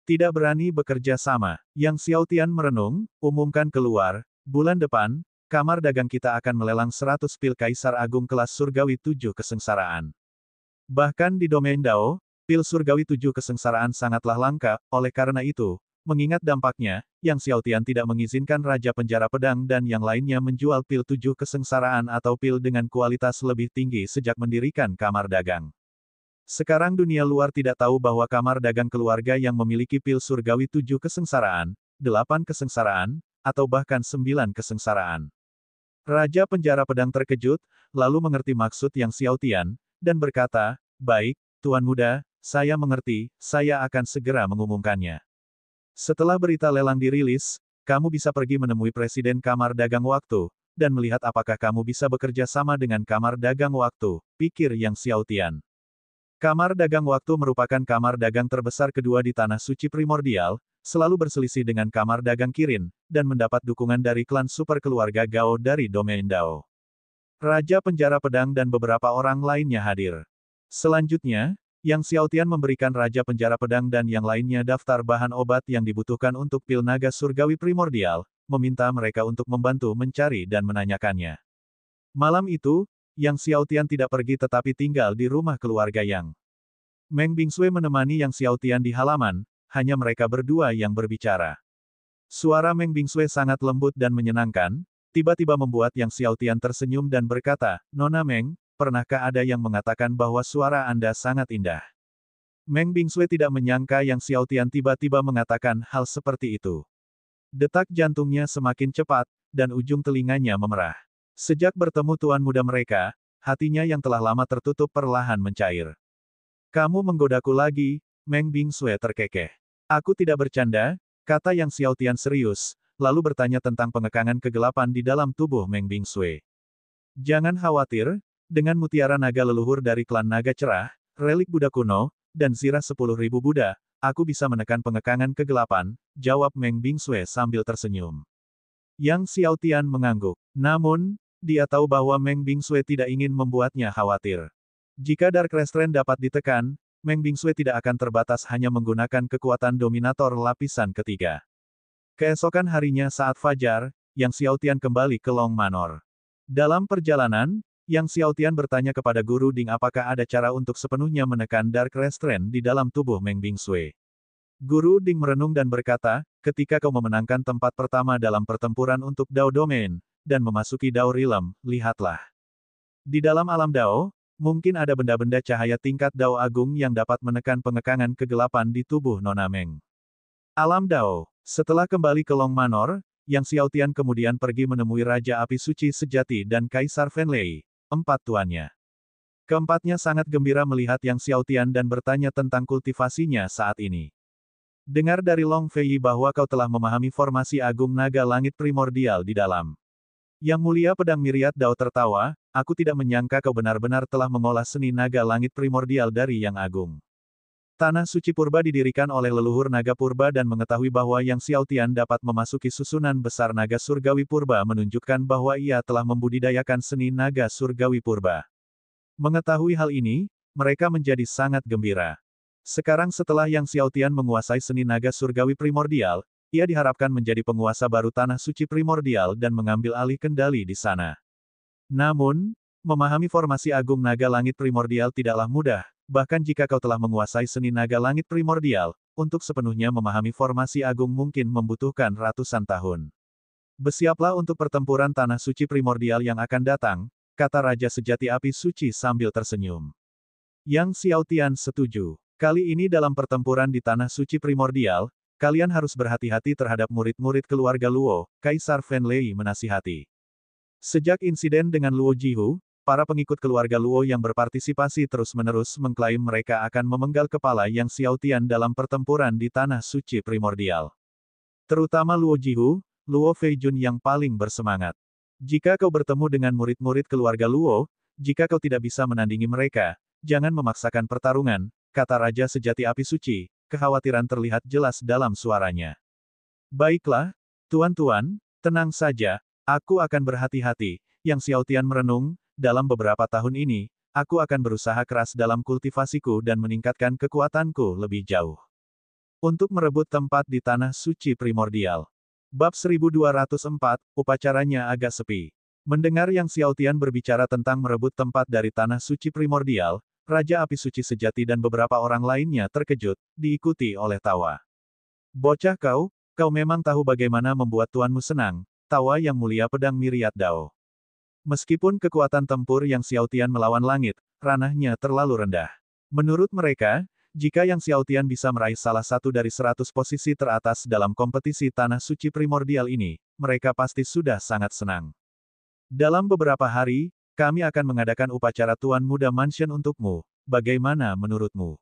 Tidak berani bekerja sama. Yang Xiaotian merenung, umumkan keluar, bulan depan, kamar dagang kita akan melelang 100 pil Kaisar Agung kelas Surgawi 7 kesengsaraan. Bahkan di domain Dao, pil Surgawi 7 kesengsaraan sangatlah langka, oleh karena itu, mengingat dampaknya, Yang Xiaotian tidak mengizinkan Raja Penjara Pedang dan yang lainnya menjual pil 7 kesengsaraan atau pil dengan kualitas lebih tinggi sejak mendirikan kamar dagang. Sekarang dunia luar tidak tahu bahwa kamar dagang keluarga yang memiliki pil Surgawi 7 kesengsaraan, 8 kesengsaraan, atau bahkan 9 kesengsaraan. Raja Penjara Pedang terkejut, lalu mengerti maksud Yang Xiaotian, dan berkata, "Baik, Tuan Muda, saya mengerti, saya akan segera mengumumkannya." Setelah berita lelang dirilis, kamu bisa pergi menemui Presiden Kamar Dagang Waktu, dan melihat apakah kamu bisa bekerja sama dengan Kamar Dagang Waktu, pikir Yang Xiaotian. Kamar Dagang Waktu merupakan kamar dagang terbesar kedua di Tanah Suci Primordial, selalu berselisih dengan kamar dagang Kirin, dan mendapat dukungan dari klan super keluarga Gao dari domain Dao. Raja Penjara Pedang dan beberapa orang lainnya hadir. Selanjutnya, Yang Xiaotian memberikan Raja Penjara Pedang dan yang lainnya daftar bahan obat yang dibutuhkan untuk pil naga surgawi primordial, meminta mereka untuk membantu mencari dan menanyakannya. Malam itu, Yang Xiaotian tidak pergi tetapi tinggal di rumah keluarga Yang. Meng Bingsui menemani Yang Xiaotian di halaman, hanya mereka berdua yang berbicara. Suara Meng Bingsui sangat lembut dan menyenangkan, tiba-tiba membuat Yang Xiaotian tersenyum dan berkata, "Nona Meng, pernahkah ada yang mengatakan bahwa suara Anda sangat indah?" Meng Bingsui tidak menyangka Yang Xiaotian tiba-tiba mengatakan hal seperti itu. Detak jantungnya semakin cepat, dan ujung telinganya memerah. Sejak bertemu tuan muda mereka, hatinya yang telah lama tertutup perlahan mencair. "Kamu menggodaku lagi," Meng Bingsui terkekeh. "Aku tidak bercanda," kata Yang Xiaotian serius, lalu bertanya tentang pengekangan kegelapan di dalam tubuh Meng Bingsui. "Jangan khawatir, dengan mutiara naga leluhur dari klan naga cerah, relik Buddha kuno, dan zirah 10.000 Buddha, aku bisa menekan pengekangan kegelapan," jawab Meng Bingsui sambil tersenyum. Yang Xiaotian mengangguk. Namun, dia tahu bahwa Meng Bingsui tidak ingin membuatnya khawatir. Jika Dark Restraint dapat ditekan, Meng Bingsui tidak akan terbatas hanya menggunakan kekuatan dominator lapisan ketiga. Keesokan harinya saat fajar, Yang Xiaotian kembali ke Long Manor. Dalam perjalanan, Yang Xiaotian bertanya kepada Guru Ding apakah ada cara untuk sepenuhnya menekan Dark Restraint di dalam tubuh Meng Bingsui. Guru Ding merenung dan berkata, "Ketika kau memenangkan tempat pertama dalam pertempuran untuk Dao Domain, dan memasuki Dao Realm, lihatlah. Di dalam alam Dao, mungkin ada benda-benda cahaya tingkat Dao Agung yang dapat menekan pengekangan kegelapan di tubuh Nona Meng." Alam Dao. Setelah kembali ke Long Manor, Yang Xiaotian kemudian pergi menemui Raja Api Suci Sejati dan Kaisar Fenlei, 4 tuannya. Keempatnya sangat gembira melihat Yang Xiaotian dan bertanya tentang kultivasinya saat ini. "Dengar dari Long Fei bahwa kau telah memahami formasi Agung Naga Langit Primordial di dalam." Yang Mulia Pedang Myriad Dao tertawa, "Aku tidak menyangka kau benar-benar telah mengolah seni naga langit primordial dari Yang Agung. Tanah suci purba didirikan oleh leluhur naga purba dan mengetahui bahwa Yang Xiaotian dapat memasuki susunan besar naga surgawi purba menunjukkan bahwa ia telah membudidayakan seni naga surgawi purba. Mengetahui hal ini, mereka menjadi sangat gembira. Sekarang setelah Yang Xiaotian menguasai seni naga surgawi primordial, ia diharapkan menjadi penguasa baru tanah suci primordial dan mengambil alih kendali di sana. Namun, memahami formasi agung naga langit primordial tidaklah mudah, bahkan jika kau telah menguasai seni naga langit primordial, untuk sepenuhnya memahami formasi agung mungkin membutuhkan ratusan tahun. Bersiaplah untuk pertempuran tanah suci primordial yang akan datang, kata Raja Sejati Api Suci sambil tersenyum. Yang Xiaotian setuju. Kali ini dalam pertempuran di tanah suci primordial, kalian harus berhati-hati terhadap murid-murid keluarga Luo, Kaisar Fen Lei menasihati. Sejak insiden dengan Luo Jihu, para pengikut keluarga Luo yang berpartisipasi terus-menerus mengklaim mereka akan memenggal kepala Yang Xiaotian dalam pertempuran di tanah suci primordial. Terutama Luo Jihu, Luo Feijun yang paling bersemangat. Jika kau bertemu dengan murid-murid keluarga Luo, jika kau tidak bisa menandingi mereka, jangan memaksakan pertarungan, kata Raja Sejati Api Suci, kekhawatiran terlihat jelas dalam suaranya. Baiklah, tuan-tuan, tenang saja, aku akan berhati-hati, Yang Xiaotian merenung, dalam beberapa tahun ini, aku akan berusaha keras dalam kultivasiku dan meningkatkan kekuatanku lebih jauh. Untuk merebut tempat di tanah suci primordial. Bab 1204, upacaranya agak sepi. Mendengar Yang Xiaotian berbicara tentang merebut tempat dari tanah suci primordial, Raja Api Suci Sejati dan beberapa orang lainnya terkejut, diikuti oleh tawa. Bocah kau memang tahu bagaimana membuat tuanmu senang, tawa Yang Mulia Pedang Myriad Dao. Meskipun kekuatan tempur Yang Xiaotian melawan langit, ranahnya terlalu rendah. Menurut mereka, jika Yang Xiaotian bisa meraih salah satu dari 100 posisi teratas dalam kompetisi tanah suci primordial ini, mereka pasti sudah sangat senang. Dalam beberapa hari, kami akan mengadakan upacara Tuan Muda Mansion untukmu, bagaimana menurutmu?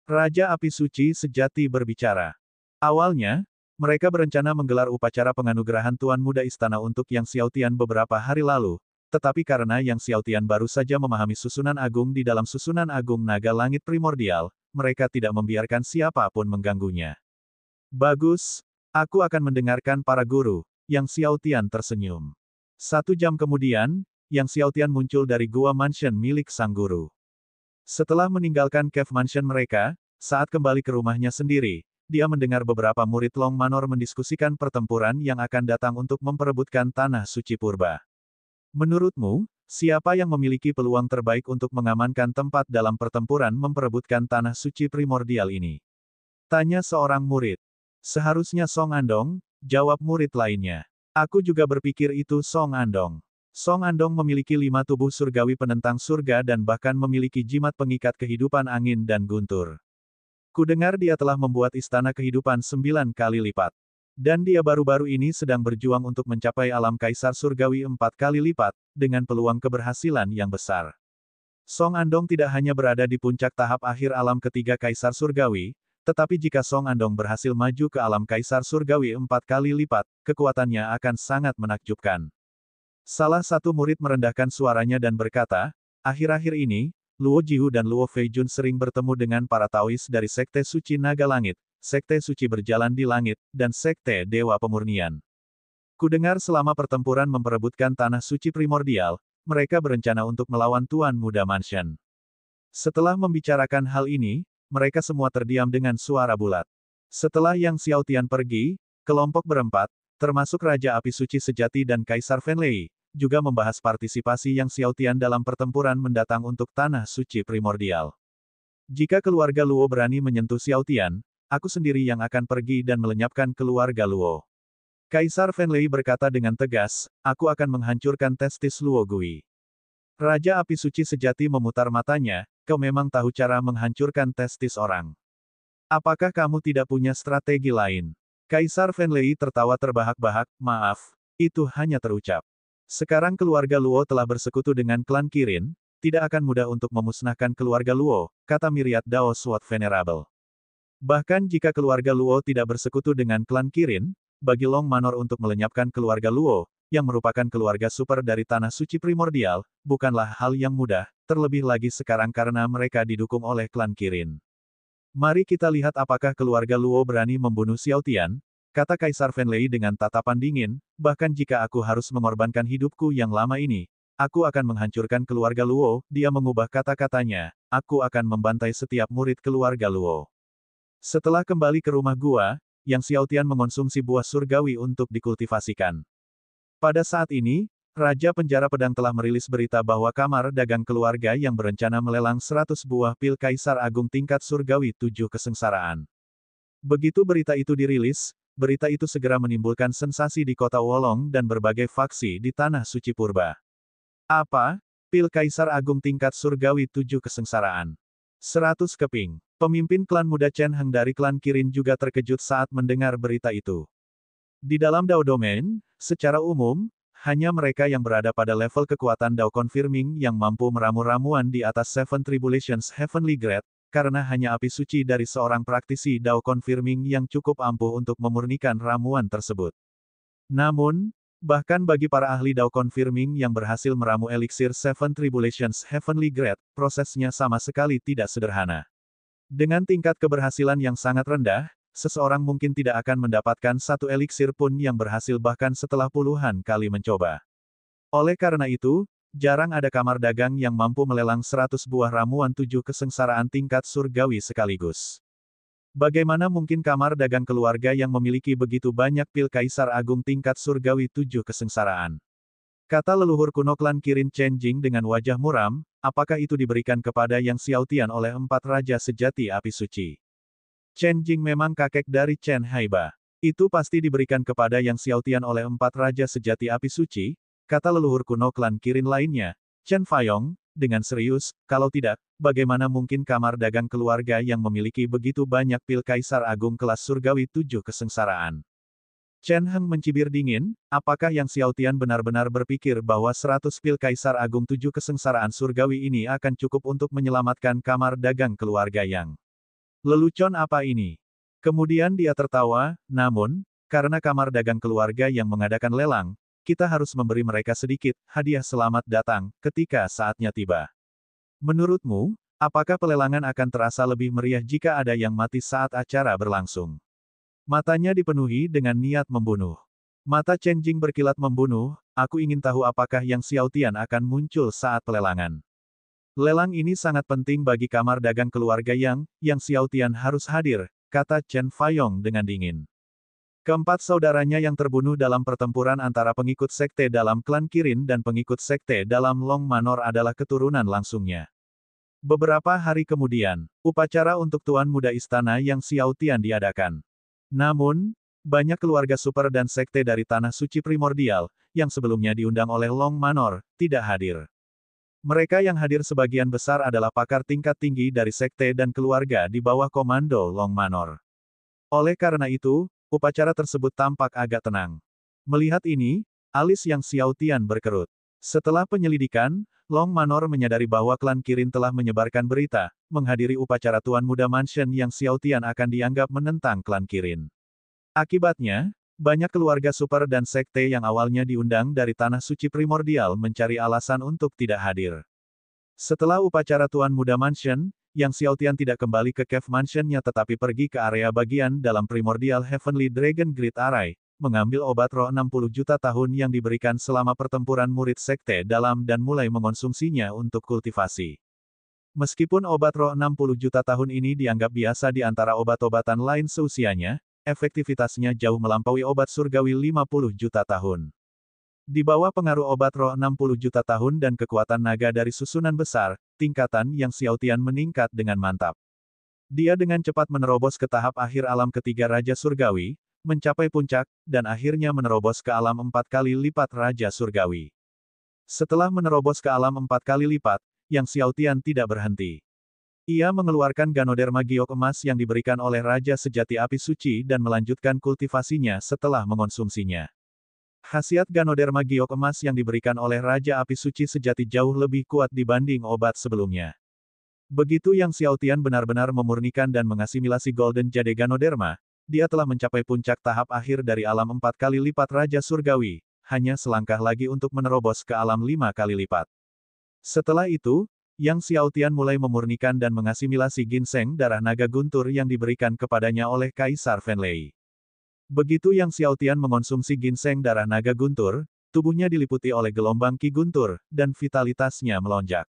Raja Api Suci Sejati berbicara. Awalnya, mereka berencana menggelar upacara penganugerahan Tuan Muda Istana untuk Yang Xiaotian beberapa hari lalu, tetapi karena Yang Xiaotian baru saja memahami susunan agung di dalam susunan agung naga langit primordial, mereka tidak membiarkan siapapun mengganggunya. Bagus, aku akan mendengarkan para guru, Yang Xiaotian tersenyum. 1 jam kemudian, Yang Xiaotian muncul dari gua mansion milik sang guru. Setelah meninggalkan cave mansion mereka, saat kembali ke rumahnya sendiri, dia mendengar beberapa murid Long Manor mendiskusikan pertempuran yang akan datang untuk memperebutkan tanah suci purba. Menurutmu, siapa yang memiliki peluang terbaik untuk mengamankan tempat dalam pertempuran memperebutkan tanah suci primordial ini? Tanya seorang murid. Seharusnya Song Andong, jawab murid lainnya. Aku juga berpikir itu Song Andong. Song Andong memiliki 5 tubuh surgawi penentang surga dan bahkan memiliki jimat pengikat kehidupan angin dan guntur. Kudengar dia telah membuat istana kehidupan 9 kali lipat. Dan dia baru-baru ini sedang berjuang untuk mencapai alam kaisar surgawi 4 kali lipat, dengan peluang keberhasilan yang besar. Song Andong tidak hanya berada di puncak tahap akhir alam ketiga kaisar surgawi, tetapi jika Song Andong berhasil maju ke alam kaisar surgawi 4 kali lipat, kekuatannya akan sangat menakjubkan. Salah satu murid merendahkan suaranya dan berkata, akhir-akhir ini, Luo Jihu dan Luo Feijun sering bertemu dengan para Taois dari Sekte Suci Naga Langit, Sekte Suci Berjalan di Langit, dan Sekte Dewa Pemurnian. Kudengar selama pertempuran memperebutkan tanah suci primordial, mereka berencana untuk melawan Tuan Muda Mansion. Setelah membicarakan hal ini, mereka semua terdiam dengan suara bulat. Setelah Yang Xiaotian pergi, kelompok berempat, termasuk Raja Api Suci Sejati dan Kaisar Fen Lei, juga membahas partisipasi Yang Xiaotian dalam pertempuran mendatang untuk tanah suci primordial. Jika keluarga Luo berani menyentuh Xiaotian, aku sendiri yang akan pergi dan melenyapkan keluarga Luo. Kaisar Fen Lei berkata dengan tegas, aku akan menghancurkan testis Luo Gui. Raja Api Suci Sejati memutar matanya, kau memang tahu cara menghancurkan testis orang. Apakah kamu tidak punya strategi lain? Kaisar Fen Lei tertawa terbahak-bahak, maaf, itu hanya terucap. Sekarang keluarga Luo telah bersekutu dengan klan Kirin, tidak akan mudah untuk memusnahkan keluarga Luo, kata Myriad Dao Sword Venerable. Bahkan jika keluarga Luo tidak bersekutu dengan klan Kirin, bagi Long Manor untuk melenyapkan keluarga Luo, yang merupakan keluarga super dari tanah suci primordial, bukanlah hal yang mudah, terlebih lagi sekarang karena mereka didukung oleh klan Kirin. Mari kita lihat apakah keluarga Luo berani membunuh Xiao Tian, kata Kaisar Fenlei dengan tatapan dingin, bahkan jika aku harus mengorbankan hidupku yang lama ini, aku akan menghancurkan keluarga Luo. Dia mengubah kata-katanya, aku akan membantai setiap murid keluarga Luo. Setelah kembali ke rumah gua, Yang Xiaotian mengonsumsi buah surgawi untuk dikultivasikan. Pada saat ini, Raja Penjara Pedang telah merilis berita bahwa kamar dagang keluarga yang berencana melelang 100 buah pil Kaisar Agung tingkat surgawi 7 kesengsaraan. Begitu berita itu dirilis, berita itu segera menimbulkan sensasi di kota Wolong dan berbagai faksi di Tanah Suci Purba. Apa? Pil Kaisar Agung tingkat surgawi 7 kesengsaraan. 100 keping. Pemimpin klan muda Chen Heng dari klan Kirin juga terkejut saat mendengar berita itu. Di dalam Dao Domain, secara umum, hanya mereka yang berada pada level kekuatan Dao Confirming yang mampu meramu ramuan di atas Seven Tribulations Heavenly Grade, karena hanya api suci dari seorang praktisi Dao Confirming yang cukup ampuh untuk memurnikan ramuan tersebut. Namun, bahkan bagi para ahli Dao Confirming yang berhasil meramu eliksir Seven Tribulations Heavenly Grade, prosesnya sama sekali tidak sederhana. Dengan tingkat keberhasilan yang sangat rendah, seseorang mungkin tidak akan mendapatkan satu eliksir pun yang berhasil bahkan setelah puluhan kali mencoba. Oleh karena itu, jarang ada kamar dagang yang mampu melelang 100 buah ramuan 7 kesengsaraan tingkat surgawi sekaligus. Bagaimana mungkin kamar dagang keluarga yang memiliki begitu banyak pil Kaisar Agung tingkat surgawi 7 kesengsaraan? Kata leluhur kuno klan Kirin Chen Jing dengan wajah muram, apakah itu diberikan kepada Yang Xiaotian oleh 4 raja sejati api suci? Chen Jing memang kakek dari Chen Haiba. Itu pasti diberikan kepada Yang Xiaotian oleh 4 raja sejati api suci, kata leluhur kuno klan Kirin lainnya, Chen Fayong, dengan serius, kalau tidak, bagaimana mungkin kamar dagang keluarga yang memiliki begitu banyak pil Kaisar Agung kelas surgawi 7 kesengsaraan? Chen Heng mencibir dingin, apakah Yang Xiaotian benar-benar berpikir bahwa 100 pil Kaisar Agung 7 kesengsaraan surgawi ini akan cukup untuk menyelamatkan kamar dagang keluarga Yang? Lelucon apa ini? Kemudian dia tertawa, namun, karena kamar dagang keluarga yang mengadakan lelang, kita harus memberi mereka sedikit hadiah selamat datang ketika saatnya tiba. Menurutmu, apakah pelelangan akan terasa lebih meriah jika ada yang mati saat acara berlangsung? Matanya dipenuhi dengan niat membunuh. Mata Chen Jing berkilat membunuh, aku ingin tahu apakah Yang Xiaotian akan muncul saat pelelangan. Lelang ini sangat penting bagi kamar dagang keluarga Yang Xiaotian harus hadir, kata Chen Fayong dengan dingin. Keempat saudaranya yang terbunuh dalam pertempuran antara pengikut sekte dalam klan Kirin dan pengikut sekte dalam Long Manor adalah keturunan langsungnya. Beberapa hari kemudian, upacara untuk Tuan Muda Istana Yang Xiaotian diadakan. Namun, banyak keluarga super dan sekte dari Tanah Suci Primordial, yang sebelumnya diundang oleh Long Manor, tidak hadir. Mereka yang hadir sebagian besar adalah pakar tingkat tinggi dari sekte dan keluarga di bawah komando Long Manor. Oleh karena itu, upacara tersebut tampak agak tenang. Melihat ini, alis Yang Xiaotian berkerut. Setelah penyelidikan, Long Manor menyadari bahwa klan Kirin telah menyebarkan berita, menghadiri upacara Tuan Muda Mansion Yang Xiaotian akan dianggap menentang klan Kirin. Akibatnya, banyak keluarga super dan sekte yang awalnya diundang dari Tanah Suci Primordial mencari alasan untuk tidak hadir. Setelah upacara Tuan Muda Mansion, Yang Xiaotian tidak kembali ke Cave Mansion-nya tetapi pergi ke area bagian dalam Primordial Heavenly Dragon Grid Array, mengambil obat roh 60 juta tahun yang diberikan selama pertempuran murid sekte dalam dan mulai mengonsumsinya untuk kultivasi. Meskipun obat roh 60 juta tahun ini dianggap biasa di antara obat-obatan lain seusianya, efektivitasnya jauh melampaui obat surgawi 50 juta tahun. Di bawah pengaruh obat roh 60 juta tahun dan kekuatan naga dari susunan besar, tingkatan Yang Xiaotian meningkat dengan mantap. Dia dengan cepat menerobos ke tahap akhir alam ketiga Raja Surgawi, mencapai puncak, dan akhirnya menerobos ke alam 4 kali lipat Raja Surgawi. Setelah menerobos ke alam 4 kali lipat, Yang Xiaotian tidak berhenti. Ia mengeluarkan Ganoderma giok emas yang diberikan oleh Raja Sejati Api Suci dan melanjutkan kultivasinya setelah mengonsumsinya. Khasiat Ganoderma giok emas yang diberikan oleh Raja Api Suci Sejati jauh lebih kuat dibanding obat sebelumnya. Begitu Yang Xiaotian benar-benar memurnikan dan mengasimilasi Golden Jade Ganoderma, dia telah mencapai puncak tahap akhir dari alam 4 kali lipat Raja Surgawi, hanya selangkah lagi untuk menerobos ke alam 5 kali lipat. Setelah itu, Yang Xiaotian mulai memurnikan dan mengasimilasi ginseng darah naga guntur yang diberikan kepadanya oleh Kaisar Fenlei. Begitu Yang Xiaotian mengonsumsi ginseng darah naga guntur, tubuhnya diliputi oleh gelombang Qi guntur, dan vitalitasnya melonjak.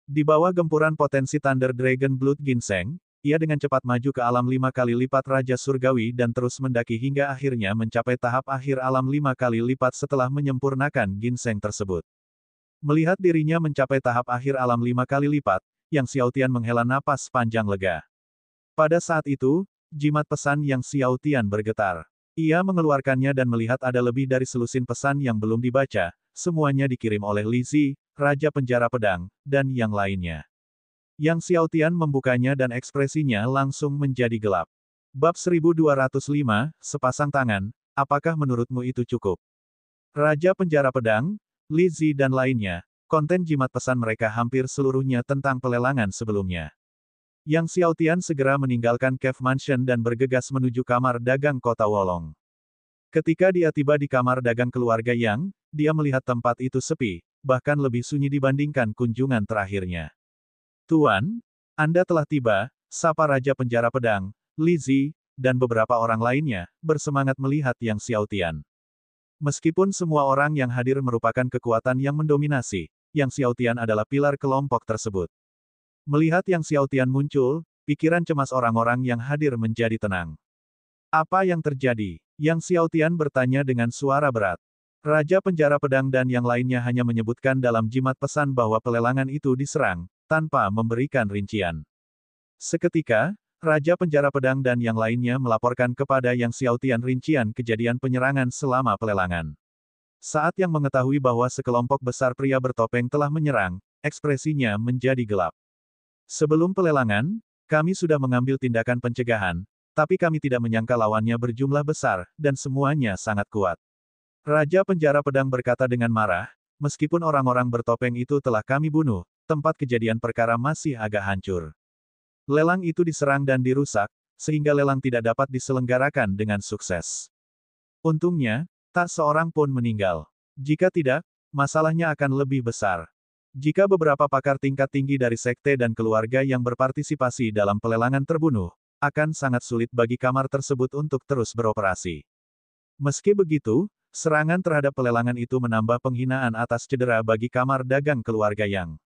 Di bawah gempuran potensi Thunder Dragon Blood Ginseng, ia dengan cepat maju ke alam 5 kali lipat Raja Surgawi dan terus mendaki hingga akhirnya mencapai tahap akhir alam 5 kali lipat setelah menyempurnakan ginseng tersebut. Melihat dirinya mencapai tahap akhir alam 5 kali lipat, Yang Xiaotian menghela napas panjang lega. Pada saat itu, jimat pesan Yang Xiaotian bergetar. Ia mengeluarkannya dan melihat ada lebih dari selusin pesan yang belum dibaca, semuanya dikirim oleh Li Zi, Raja Penjara Pedang, dan yang lainnya. Yang Xiaotian membukanya dan ekspresinya langsung menjadi gelap. Bab 1205, Sepasang Tangan, apakah menurutmu itu cukup? Raja Penjara Pedang, Li Zi dan lainnya, konten jimat pesan mereka hampir seluruhnya tentang pelelangan sebelumnya. Yang Xiaotian segera meninggalkan Cave Mansion dan bergegas menuju kamar dagang kota Wolong. Ketika dia tiba di kamar dagang keluarga Yang, dia melihat tempat itu sepi, bahkan lebih sunyi dibandingkan kunjungan terakhirnya. Tuan, Anda telah tiba, sapa Raja Penjara Pedang, Li Zi, dan beberapa orang lainnya, bersemangat melihat Yang Xiaotian. Meskipun semua orang yang hadir merupakan kekuatan yang mendominasi, Yang Xiaotian adalah pilar kelompok tersebut. Melihat Yang Xiaotian muncul, pikiran cemas orang-orang yang hadir menjadi tenang. Apa yang terjadi? Yang Xiaotian bertanya dengan suara berat. Raja Penjara Pedang dan yang lainnya hanya menyebutkan dalam jimat pesan bahwa pelelangan itu diserang, tanpa memberikan rincian. Seketika, Raja Penjara Pedang dan yang lainnya melaporkan kepada Yang Xiaotian rincian kejadian penyerangan selama pelelangan. Saat Yang mengetahui bahwa sekelompok besar pria bertopeng telah menyerang, ekspresinya menjadi gelap. Sebelum pelelangan, kami sudah mengambil tindakan pencegahan, tapi kami tidak menyangka lawannya berjumlah besar, dan semuanya sangat kuat. Raja Penjara Pedang berkata dengan marah, meskipun orang-orang bertopeng itu telah kami bunuh, tempat kejadian perkara masih agak hancur. Lelang itu diserang dan dirusak, sehingga lelang tidak dapat diselenggarakan dengan sukses. Untungnya, tak seorang pun meninggal. Jika tidak, masalahnya akan lebih besar. Jika beberapa pakar tingkat tinggi dari sekte dan keluarga yang berpartisipasi dalam pelelangan terbunuh, akan sangat sulit bagi kamar tersebut untuk terus beroperasi. Meski begitu, serangan terhadap pelelangan itu menambah penghinaan atas cedera bagi kamar dagang keluarga Yang.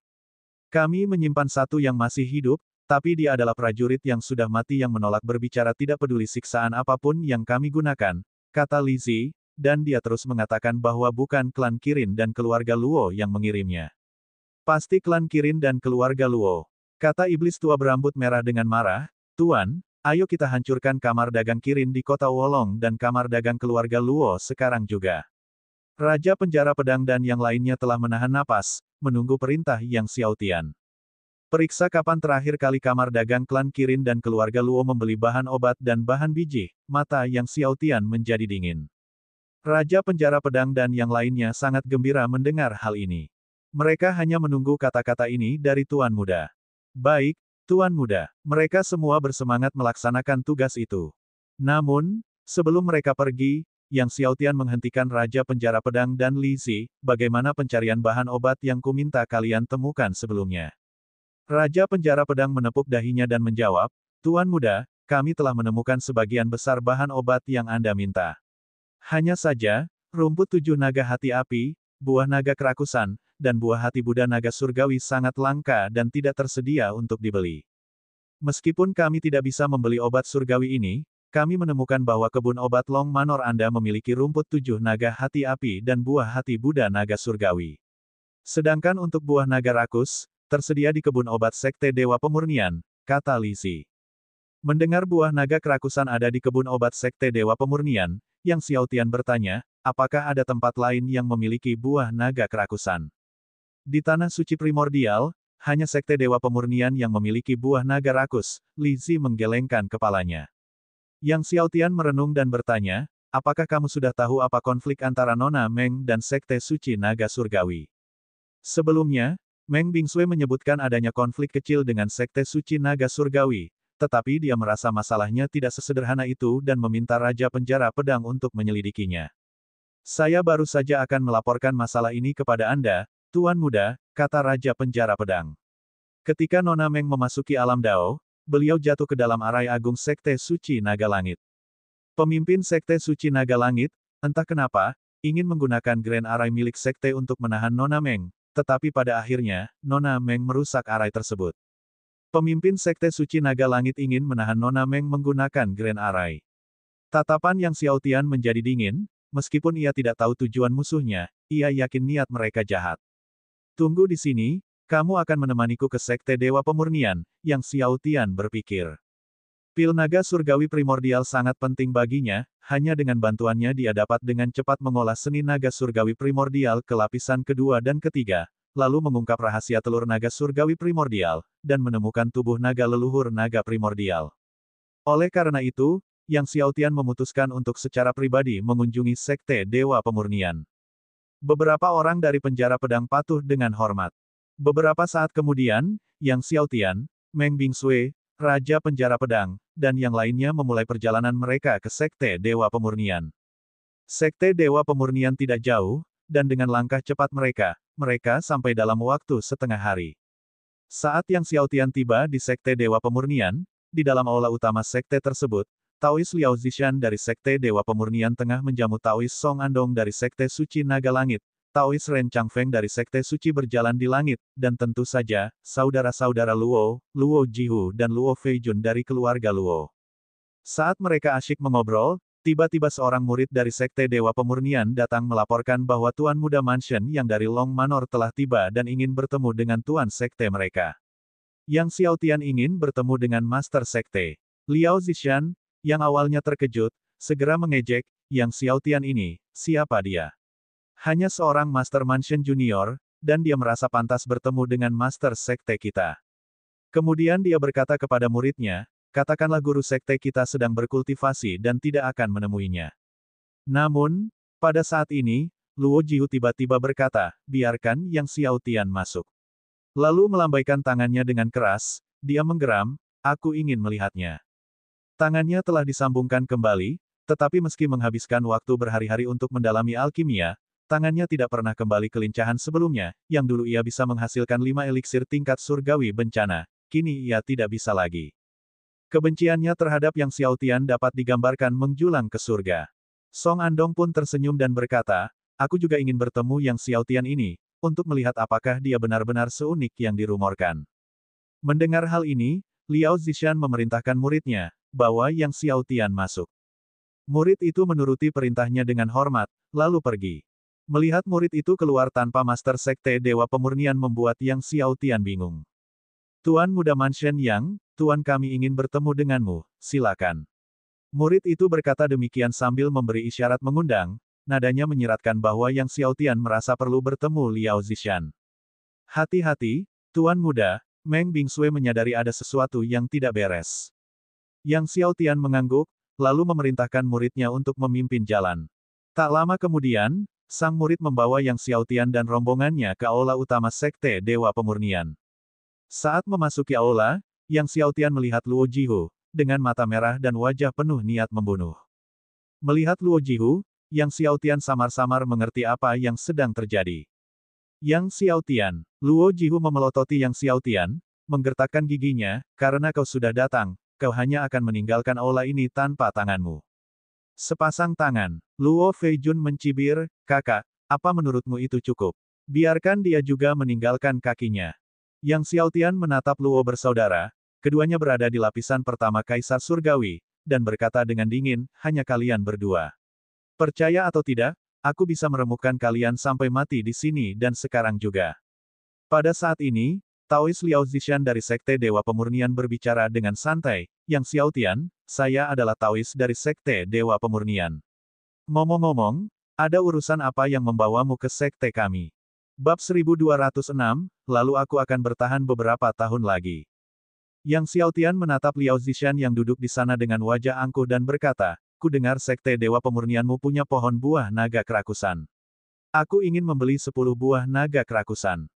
Kami menyimpan satu yang masih hidup, tapi dia adalah prajurit yang sudah mati yang menolak berbicara tidak peduli siksaan apapun yang kami gunakan, kata Li Zi, dan dia terus mengatakan bahwa bukan klan Kirin dan keluarga Luo yang mengirimnya. Pasti klan Kirin dan keluarga Luo, kata iblis tua berambut merah dengan marah, Tuan, ayo kita hancurkan kamar dagang Kirin di kota Wolong dan kamar dagang keluarga Luo sekarang juga. Raja Penjara Pedang dan yang lainnya telah menahan napas, menunggu perintah Yang Xiaotian. Periksa kapan terakhir kali kamar dagang klan Kirin dan keluarga Luo membeli bahan obat dan bahan biji, mata Yang Xiaotian menjadi dingin. Raja Penjara Pedang dan yang lainnya sangat gembira mendengar hal ini. Mereka hanya menunggu kata-kata ini dari Tuan Muda. Baik, Tuan Muda, mereka semua bersemangat melaksanakan tugas itu. Namun, sebelum mereka pergi, Yang Xiaotian menghentikan Raja Penjara Pedang dan Li Zi, bagaimana pencarian bahan obat yang kuminta kalian temukan sebelumnya. Raja Penjara Pedang menepuk dahinya dan menjawab, Tuan Muda, kami telah menemukan sebagian besar bahan obat yang Anda minta. Hanya saja, rumput 7 naga hati api, buah naga kerakusan, dan buah hati Buddha naga surgawi sangat langka dan tidak tersedia untuk dibeli. Meskipun kami tidak bisa membeli obat surgawi ini, kami menemukan bahwa kebun obat Long Manor Anda memiliki rumput 7 naga hati api dan buah hati Buddha naga surgawi. Sedangkan untuk buah naga rakus, tersedia di kebun obat Sekte Dewa Pemurnian, kata Li Zi. Mendengar buah naga kerakusan ada di kebun obat Sekte Dewa Pemurnian, Yang Xiaotian bertanya, apakah ada tempat lain yang memiliki buah naga kerakusan? Di Tanah Suci Primordial, hanya Sekte Dewa Pemurnian yang memiliki buah naga rakus, Li Zi menggelengkan kepalanya. Yang Xiaotian merenung dan bertanya, apakah kamu sudah tahu apa konflik antara Nona Meng dan Sekte Suci Naga Surgawi? Sebelumnya, Meng Bingsui menyebutkan adanya konflik kecil dengan Sekte Suci Naga Surgawi, tetapi dia merasa masalahnya tidak sesederhana itu dan meminta Raja Penjara Pedang untuk menyelidikinya. Saya baru saja akan melaporkan masalah ini kepada Anda, Tuan Muda, kata Raja Penjara Pedang. Ketika Nona Meng memasuki alam Dao, beliau jatuh ke dalam arai agung Sekte Suci Naga Langit. Pemimpin Sekte Suci Naga Langit, entah kenapa, ingin menggunakan Grand Arai milik Sekte untuk menahan Nona Meng, tetapi pada akhirnya, Nona Meng merusak arai tersebut. Pemimpin Sekte Suci Naga Langit ingin menahan Nona Meng menggunakan Grand Arai. Tatapan Yang Xiaotian menjadi dingin, meskipun ia tidak tahu tujuan musuhnya, ia yakin niat mereka jahat. Tunggu di sini, kamu akan menemaniku ke Sekte Dewa Pemurnian, Yang Xiaotian berpikir. Pil naga surgawi primordial sangat penting baginya, hanya dengan bantuannya dia dapat dengan cepat mengolah seni naga surgawi primordial ke lapisan kedua dan ketiga, lalu mengungkap rahasia telur naga surgawi primordial, dan menemukan tubuh naga leluhur naga primordial. Oleh karena itu, Yang Xiaotian memutuskan untuk secara pribadi mengunjungi Sekte Dewa Pemurnian. Beberapa orang dari penjara pedang patuh dengan hormat. Beberapa saat kemudian, Yang Xiaotian, Meng Bingsui, Raja Penjara Pedang, dan yang lainnya memulai perjalanan mereka ke Sekte Dewa Pemurnian. Sekte Dewa Pemurnian tidak jauh, dan dengan langkah cepat mereka sampai dalam waktu setengah hari. Saat Yang Xiaotian tiba di Sekte Dewa Pemurnian, di dalam aula utama Sekte tersebut, Taois Liao Zishan dari Sekte Dewa Pemurnian tengah menjamu Taois Song Andong dari Sekte Suci Naga Langit, Taois Ren Changfeng dari Sekte Suci Berjalan di Langit, dan tentu saja, saudara-saudara Luo, Luo Jihu dan Luo Feijun dari keluarga Luo. Saat mereka asyik mengobrol, tiba-tiba seorang murid dari Sekte Dewa Pemurnian datang melaporkan bahwa Tuan Muda Mansion yang dari Long Manor telah tiba dan ingin bertemu dengan Tuan Sekte mereka. Yang Xiaotian ingin bertemu dengan Master Sekte. Liao Zishan, yang awalnya terkejut, segera mengejek, Yang Xiaotian ini, siapa dia? Hanya seorang Master Mansion Junior, dan dia merasa pantas bertemu dengan Master Sekte kita. Kemudian dia berkata kepada muridnya, katakanlah guru Sekte kita sedang berkultivasi dan tidak akan menemuinya. Namun, pada saat ini, Luo Jihu tiba-tiba berkata, biarkan Yang Xiaotian masuk. Lalu melambaikan tangannya dengan keras, dia menggeram, aku ingin melihatnya. Tangannya telah disambungkan kembali, tetapi meski menghabiskan waktu berhari-hari untuk mendalami alkimia, tangannya tidak pernah kembali kelincahan sebelumnya, yang dulu ia bisa menghasilkan 5 eliksir tingkat surgawi bencana, kini ia tidak bisa lagi. Kebenciannya terhadap Yang Xiaotian dapat digambarkan menjulang ke surga. Song Andong pun tersenyum dan berkata, aku juga ingin bertemu Yang Xiaotian ini, untuk melihat apakah dia benar-benar seunik yang dirumorkan. Mendengar hal ini, Liao Zishan memerintahkan muridnya, bawa Yang Xiaotian masuk. Murid itu menuruti perintahnya dengan hormat, lalu pergi. Melihat murid itu keluar tanpa Master Sekte Dewa Pemurnian membuat Yang Xiaotian bingung. Tuan Muda Mansion Yang, Tuan kami ingin bertemu denganmu, silakan. Murid itu berkata demikian sambil memberi isyarat mengundang, nadanya menyiratkan bahwa Yang Xiaotian merasa perlu bertemu Liao Zishan. Hati-hati, Tuan Muda, Meng Bingsui menyadari ada sesuatu yang tidak beres. Yang Xiaotian mengangguk, lalu memerintahkan muridnya untuk memimpin jalan. Tak lama kemudian, sang murid membawa Yang Xiaotian dan rombongannya ke aula utama Sekte Dewa Pemurnian. Saat memasuki aula, Yang Xiaotian melihat Luo Jihu, dengan mata merah dan wajah penuh niat membunuh. Melihat Luo Jihu, Yang Xiaotian samar-samar mengerti apa yang sedang terjadi. Yang Xiaotian, Luo Jihu memelototi Yang Xiaotian, menggertakkan giginya, karena kau sudah datang, kau hanya akan meninggalkan aula ini tanpa tanganmu. Sepasang tangan, Luo Feijun mencibir, kakak, apa menurutmu itu cukup? Biarkan dia juga meninggalkan kakinya. Yang Xiaotian menatap Luo bersaudara, keduanya berada di lapisan pertama Kaisar Surgawi, dan berkata dengan dingin, hanya kalian berdua. Percaya atau tidak, aku bisa meremukkan kalian sampai mati di sini dan sekarang juga. Pada saat ini, Taois Liao Zishan dari Sekte Dewa Pemurnian berbicara dengan santai, Yang Xiaotian, saya adalah Taois dari Sekte Dewa Pemurnian. Ngomong-ngomong, ada urusan apa yang membawamu ke Sekte kami? Bab 1206, lalu aku akan bertahan beberapa tahun lagi. Yang Xiaotian menatap Liao Zishan yang duduk di sana dengan wajah angkuh dan berkata, ku dengar Sekte Dewa Pemurnianmu punya pohon buah naga kerakusan. Aku ingin membeli 10 buah naga kerakusan.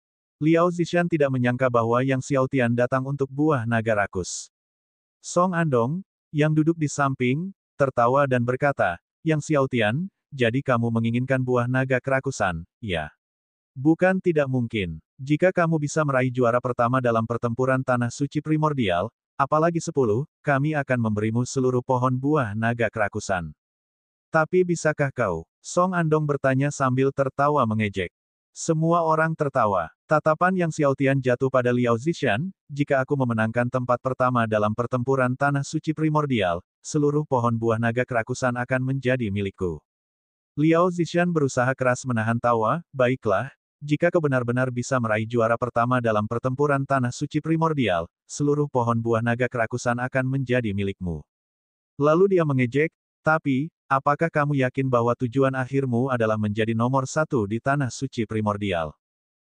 Liao Zishan tidak menyangka bahwa Yang Xiaotian datang untuk buah naga rakus. Song Andong, yang duduk di samping, tertawa dan berkata, Yang Xiaotian, jadi kamu menginginkan buah naga kerakusan, ya? Bukan tidak mungkin. Jika kamu bisa meraih juara pertama dalam pertempuran tanah suci primordial, apalagi 10, kami akan memberimu seluruh pohon buah naga kerakusan. Tapi bisakah kau? Song Andong bertanya sambil tertawa mengejek. Semua orang tertawa. Tatapan Yang Xiaotian jatuh pada Liao Zishan, jika aku memenangkan tempat pertama dalam pertempuran tanah suci primordial, seluruh pohon buah naga kerakusan akan menjadi milikku. Liao Zishan berusaha keras menahan tawa, baiklah, jika kau benar-benar bisa meraih juara pertama dalam pertempuran tanah suci primordial, seluruh pohon buah naga kerakusan akan menjadi milikmu. Lalu dia mengejek, tapi, apakah kamu yakin bahwa tujuan akhirmu adalah menjadi nomor satu di tanah suci primordial?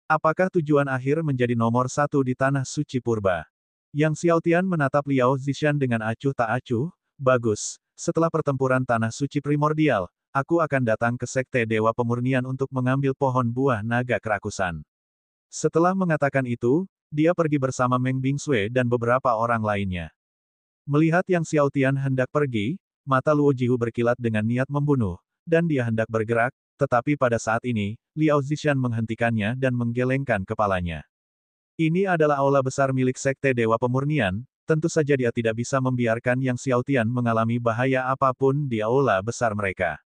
Apakah tujuan akhir menjadi nomor satu di tanah suci purba? Yang Xiaotian menatap Liao Zishan dengan acuh tak acuh, bagus, setelah pertempuran tanah suci primordial, aku akan datang ke Sekte Dewa Pemurnian untuk mengambil pohon buah naga kerakusan. Setelah mengatakan itu, dia pergi bersama Meng Bingsui dan beberapa orang lainnya. Melihat Yang Xiaotian hendak pergi, mata Luo Jihu berkilat dengan niat membunuh, dan dia hendak bergerak, tetapi pada saat ini, Liao Zishan menghentikannya dan menggelengkan kepalanya. Ini adalah aula besar milik Sekte Dewa Pemurnian, tentu saja dia tidak bisa membiarkan Yang Xiaotian mengalami bahaya apapun di aula besar mereka.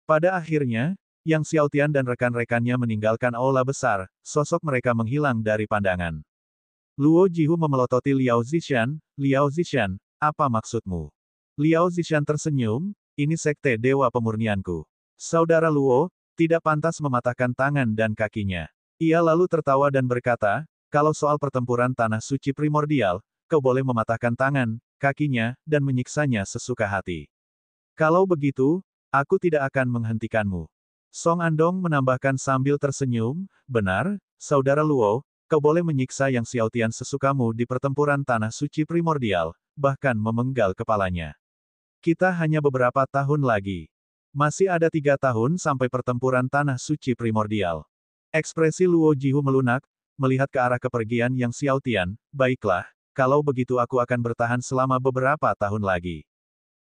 Pada akhirnya, Yang Xiaotian dan rekan-rekannya meninggalkan aula besar, sosok mereka menghilang dari pandangan. Luo Jihu memelototi Liao Zishan, Liao Zishan, apa maksudmu? Liao Zishan tersenyum, ini Sekte Dewa Pemurnianku. Saudara Luo, tidak pantas mematahkan tangan dan kakinya. Ia lalu tertawa dan berkata, kalau soal pertempuran tanah suci primordial, kau boleh mematahkan tangan, kakinya, dan menyiksanya sesuka hati. Kalau begitu, aku tidak akan menghentikanmu. Song Andong menambahkan sambil tersenyum, benar, Saudara Luo, kau boleh menyiksa Yang Xiaotian sesukamu di pertempuran tanah suci primordial, bahkan memenggal kepalanya. Kita hanya beberapa tahun lagi. Masih ada 3 tahun sampai pertempuran tanah suci primordial. Ekspresi Luo Jihu melunak, melihat ke arah kepergian Yang Xiaotian, baiklah, kalau begitu aku akan bertahan selama beberapa tahun lagi.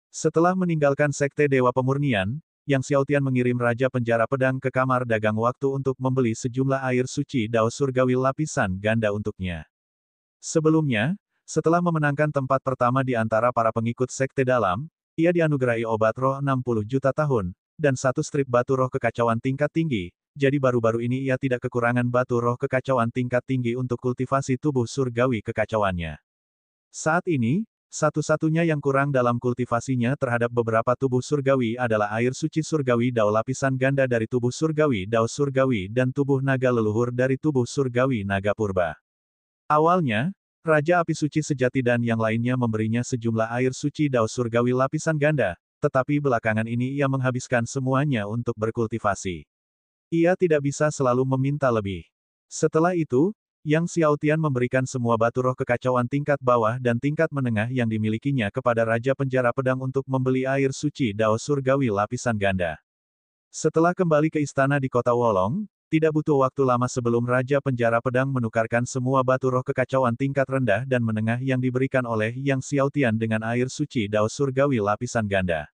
Setelah meninggalkan Sekte Dewa Pemurnian, Yang Xiaotian mengirim Raja Penjara Pedang ke kamar dagang waktu untuk membeli sejumlah air suci Dao Surgawi lapisan ganda untuknya. Sebelumnya, setelah memenangkan tempat pertama di antara para pengikut Sekte Dalam, ia dianugerahi obat roh 60 juta tahun, dan satu strip batu roh kekacauan tingkat tinggi, jadi baru-baru ini ia tidak kekurangan batu roh kekacauan tingkat tinggi untuk kultivasi tubuh surgawi kekacauannya. Saat ini, satu-satunya yang kurang dalam kultivasinya terhadap beberapa tubuh surgawi adalah air suci surgawi Dao lapisan ganda dari tubuh surgawi Dao surgawi dan tubuh naga leluhur dari tubuh surgawi naga purba. Awalnya, Raja Api Suci Sejati dan yang lainnya memberinya sejumlah air suci Dao surgawi lapisan ganda, tetapi belakangan ini ia menghabiskan semuanya untuk berkultivasi. Ia tidak bisa selalu meminta lebih. Setelah itu, Yang Xiaotian memberikan semua batu roh kekacauan tingkat bawah dan tingkat menengah yang dimilikinya kepada Raja Penjara Pedang untuk membeli air suci Dao surgawi lapisan ganda. Setelah kembali ke istana di kota Wolong, tidak butuh waktu lama sebelum Raja Penjara Pedang menukarkan semua batu roh kekacauan tingkat rendah dan menengah yang diberikan oleh Yang Xiaotian dengan air suci Dao surgawi lapisan ganda.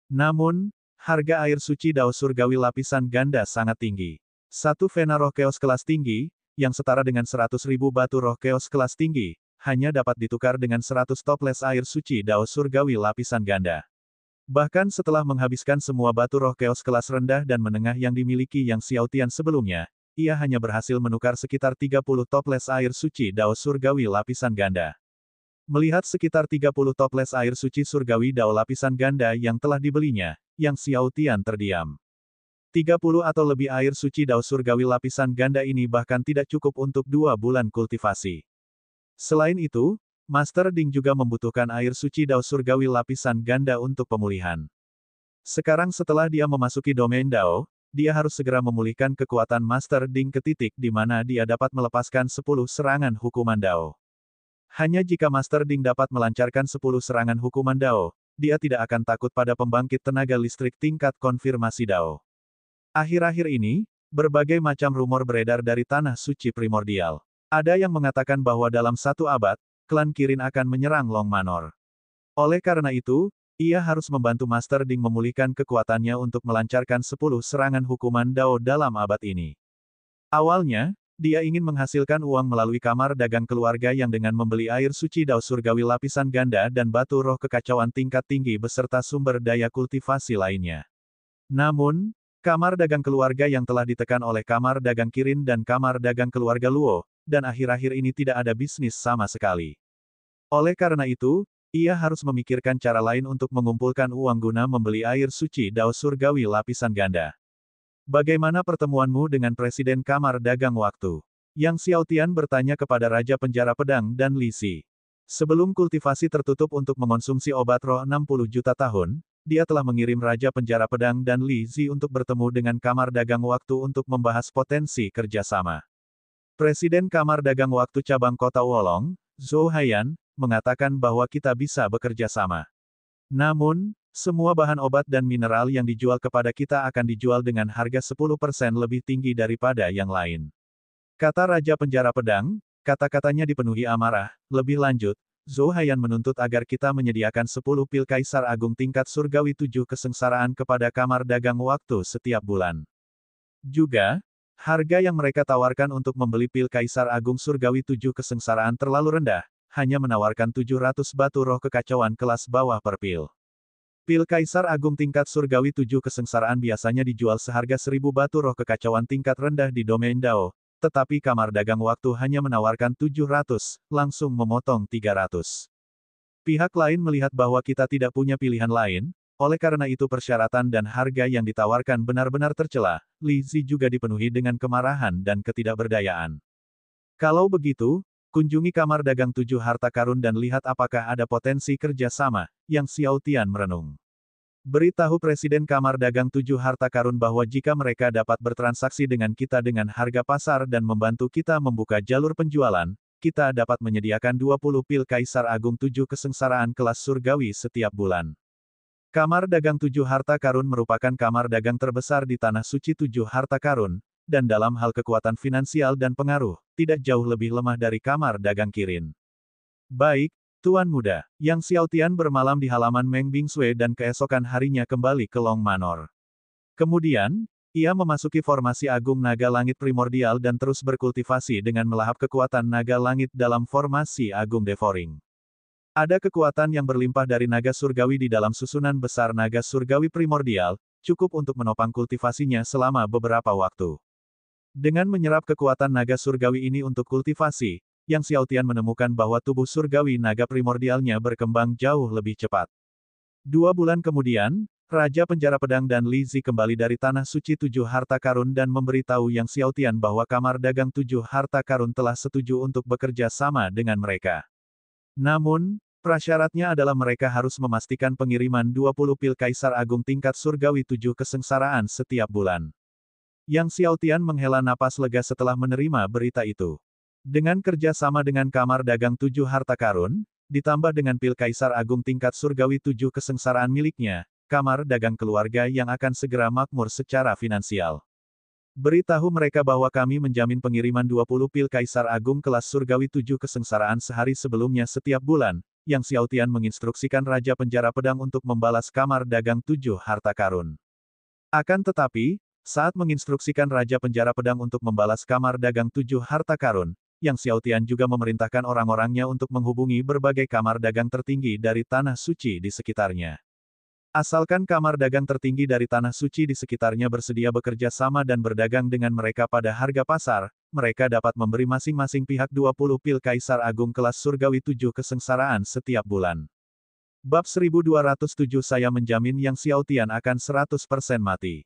Namun, harga air suci Dao surgawi lapisan ganda sangat tinggi. Satu vena roh keos kelas tinggi, yang setara dengan 100.000 batu roh keos kelas tinggi, hanya dapat ditukar dengan 100 toples air suci Dao surgawi lapisan ganda. Bahkan setelah menghabiskan semua batu roh keos kelas rendah dan menengah yang dimiliki Yang Xiaotian sebelumnya, ia hanya berhasil menukar sekitar 30 toples air suci Dao surgawi lapisan ganda. Melihat sekitar 30 toples air suci surgawi Dao lapisan ganda yang telah dibelinya, Yang Xiaotian terdiam. 30 atau lebih air suci Dao surgawi lapisan ganda ini bahkan tidak cukup untuk 2 bulan kultivasi. Selain itu, Master Ding juga membutuhkan air suci Dao surgawi lapisan ganda untuk pemulihan. Sekarang setelah dia memasuki domain Dao, dia harus segera memulihkan kekuatan Master Ding ke titik di mana dia dapat melepaskan 10 serangan hukuman Dao. Hanya jika Master Ding dapat melancarkan 10 serangan hukuman Dao, dia tidak akan takut pada pembangkit tenaga listrik tingkat konfirmasi Dao. Akhir-akhir ini, berbagai macam rumor beredar dari tanah suci primordial. Ada yang mengatakan bahwa dalam 1 abad, klan Kirin akan menyerang Long Manor. Oleh karena itu, ia harus membantu Master Ding memulihkan kekuatannya untuk melancarkan 10 serangan hukuman Dao dalam abad ini. Awalnya, Dia ingin menghasilkan uang melalui kamar dagang keluarga yang dengan membeli air suci dao surgawi lapisan ganda dan batu roh kekacauan tingkat tinggi beserta sumber daya kultivasi lainnya. Namun, kamar dagang keluarga yang telah ditekan oleh kamar dagang Kirin dan kamar dagang keluarga Luo, dan akhir-akhir ini tidak ada bisnis sama sekali. Oleh karena itu, ia harus memikirkan cara lain untuk mengumpulkan uang guna membeli air suci dao surgawi lapisan ganda. Bagaimana pertemuanmu dengan Presiden Kamar Dagang Waktu? Yang Xiaotian bertanya kepada Raja Penjara Pedang dan Li Si. Sebelum kultivasi tertutup untuk mengonsumsi obat roh 60 juta tahun, dia telah mengirim Raja Penjara Pedang dan Li Si untuk bertemu dengan Kamar Dagang Waktu untuk membahas potensi kerjasama. Presiden Kamar Dagang Waktu Cabang Kota Wolong, Zhou Haiyan, mengatakan bahwa kita bisa bekerja sama. Namun, semua bahan obat dan mineral yang dijual kepada kita akan dijual dengan harga 10% lebih tinggi daripada yang lain. Kata Raja Penjara Pedang, kata-katanya dipenuhi amarah. Lebih lanjut, Zhou Haiyan menuntut agar kita menyediakan 10 pil Kaisar Agung tingkat surgawi 7 kesengsaraan kepada Kamar Dagang Waktu setiap bulan. Juga, harga yang mereka tawarkan untuk membeli pil Kaisar Agung surgawi 7 kesengsaraan terlalu rendah, hanya menawarkan 700 batu roh kekacauan kelas bawah per pil. Pil Kaisar Agung tingkat surgawi 7 kesengsaraan biasanya dijual seharga 1000 batu roh kekacauan tingkat rendah di domain Dao, tetapi Kamar Dagang Waktu hanya menawarkan 700, langsung memotong 300. Pihak lain melihat bahwa kita tidak punya pilihan lain, oleh karena itu persyaratan dan harga yang ditawarkan benar-benar tercela. Li Zi juga dipenuhi dengan kemarahan dan ketidakberdayaan. Kalau begitu, kunjungi Kamar Dagang 7 Harta Karun dan lihat apakah ada potensi kerjasama, yang Xiaotian merenung. Beritahu Presiden Kamar Dagang 7 Harta Karun bahwa jika mereka dapat bertransaksi dengan kita dengan harga pasar dan membantu kita membuka jalur penjualan, kita dapat menyediakan 20 pil Kaisar Agung 7 kesengsaraan kelas surgawi setiap bulan. Kamar Dagang 7 Harta Karun merupakan kamar dagang terbesar di Tanah Suci 7 Harta Karun, dan dalam hal kekuatan finansial dan pengaruh, tidak jauh lebih lemah dari Kamar Dagang Kirin. Baik, Tuan Muda, Yang Xiaotian bermalam di halaman Meng Bingsui dan keesokan harinya kembali ke Long Manor. Kemudian, ia memasuki formasi Agung Naga Langit Primordial dan terus berkultivasi dengan melahap kekuatan Naga Langit dalam formasi Agung Devouring. Ada kekuatan yang berlimpah dari Naga Surgawi di dalam susunan besar Naga Surgawi Primordial, cukup untuk menopang kultivasinya selama beberapa waktu. Dengan menyerap kekuatan Naga Surgawi ini untuk kultivasi, Yang Xiaotian menemukan bahwa tubuh surgawi naga primordialnya berkembang jauh lebih cepat. 2 bulan kemudian, Raja Penjara Pedang dan Li Zi kembali dari Tanah Suci 7 Harta Karun dan memberitahu Yang Xiaotian bahwa Kamar Dagang 7 Harta Karun telah setuju untuk bekerja sama dengan mereka. Namun, prasyaratnya adalah mereka harus memastikan pengiriman 20 pil Kaisar Agung tingkat surgawi 7 kesengsaraan setiap bulan. Yang Xiaotian menghela napas lega setelah menerima berita itu. Dengan kerja sama dengan Kamar Dagang 7 Harta Karun, ditambah dengan pil Kaisar Agung tingkat surgawi 7 kesengsaraan miliknya, Kamar Dagang Keluarga yang akan segera makmur secara finansial. Beritahu mereka bahwa kami menjamin pengiriman 20 pil Kaisar Agung kelas surgawi 7 kesengsaraan sehari sebelumnya setiap bulan. Yang Xiaotian menginstruksikan Raja Penjara Pedang untuk membalas Kamar Dagang 7 Harta Karun. Akan tetapi, saat menginstruksikan Raja Penjara Pedang untuk membalas Kamar Dagang 7 Harta Karun, Yang Xiaotian juga memerintahkan orang-orangnya untuk menghubungi berbagai kamar dagang tertinggi dari Tanah Suci di sekitarnya. Asalkan kamar dagang tertinggi dari Tanah Suci di sekitarnya bersedia bekerja sama dan berdagang dengan mereka pada harga pasar, mereka dapat memberi masing-masing pihak 20 pil Kaisar Agung kelas surgawi 7 kesengsaraan setiap bulan. Bab 1207 Saya menjamin Yang Xiaotian akan 100% mati.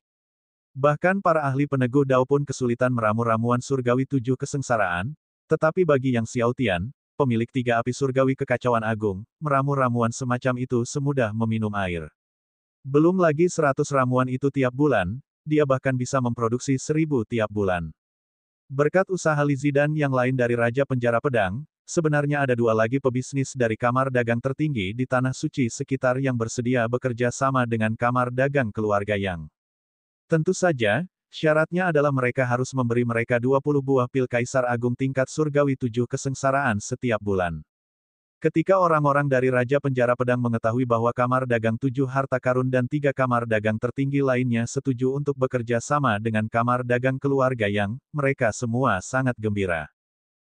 Bahkan para ahli peneguh Dao pun kesulitan meramu ramuan surgawi 7 kesengsaraan, tetapi bagi Yang Xiaotian, pemilik 3 api surgawi kekacauan agung, meramu ramuan semacam itu semudah meminum air. Belum lagi 100 ramuan itu tiap bulan, dia bahkan bisa memproduksi 1000 tiap bulan. Berkat usaha Li Zi dan yang lain dari Raja Penjara Pedang, sebenarnya ada 2 lagi pebisnis dari kamar dagang tertinggi di Tanah Suci sekitar yang bersedia bekerja sama dengan kamar dagang keluarga Yang. Tentu saja, syaratnya adalah mereka harus memberi mereka 20 buah pil Kaisar Agung tingkat surgawi 7 kesengsaraan setiap bulan. Ketika orang-orang dari Raja Penjara Pedang mengetahui bahwa Kamar Dagang 7 Harta Karun dan 3 kamar dagang tertinggi lainnya setuju untuk bekerja sama dengan Kamar Dagang Keluarga Yang, mereka semua sangat gembira.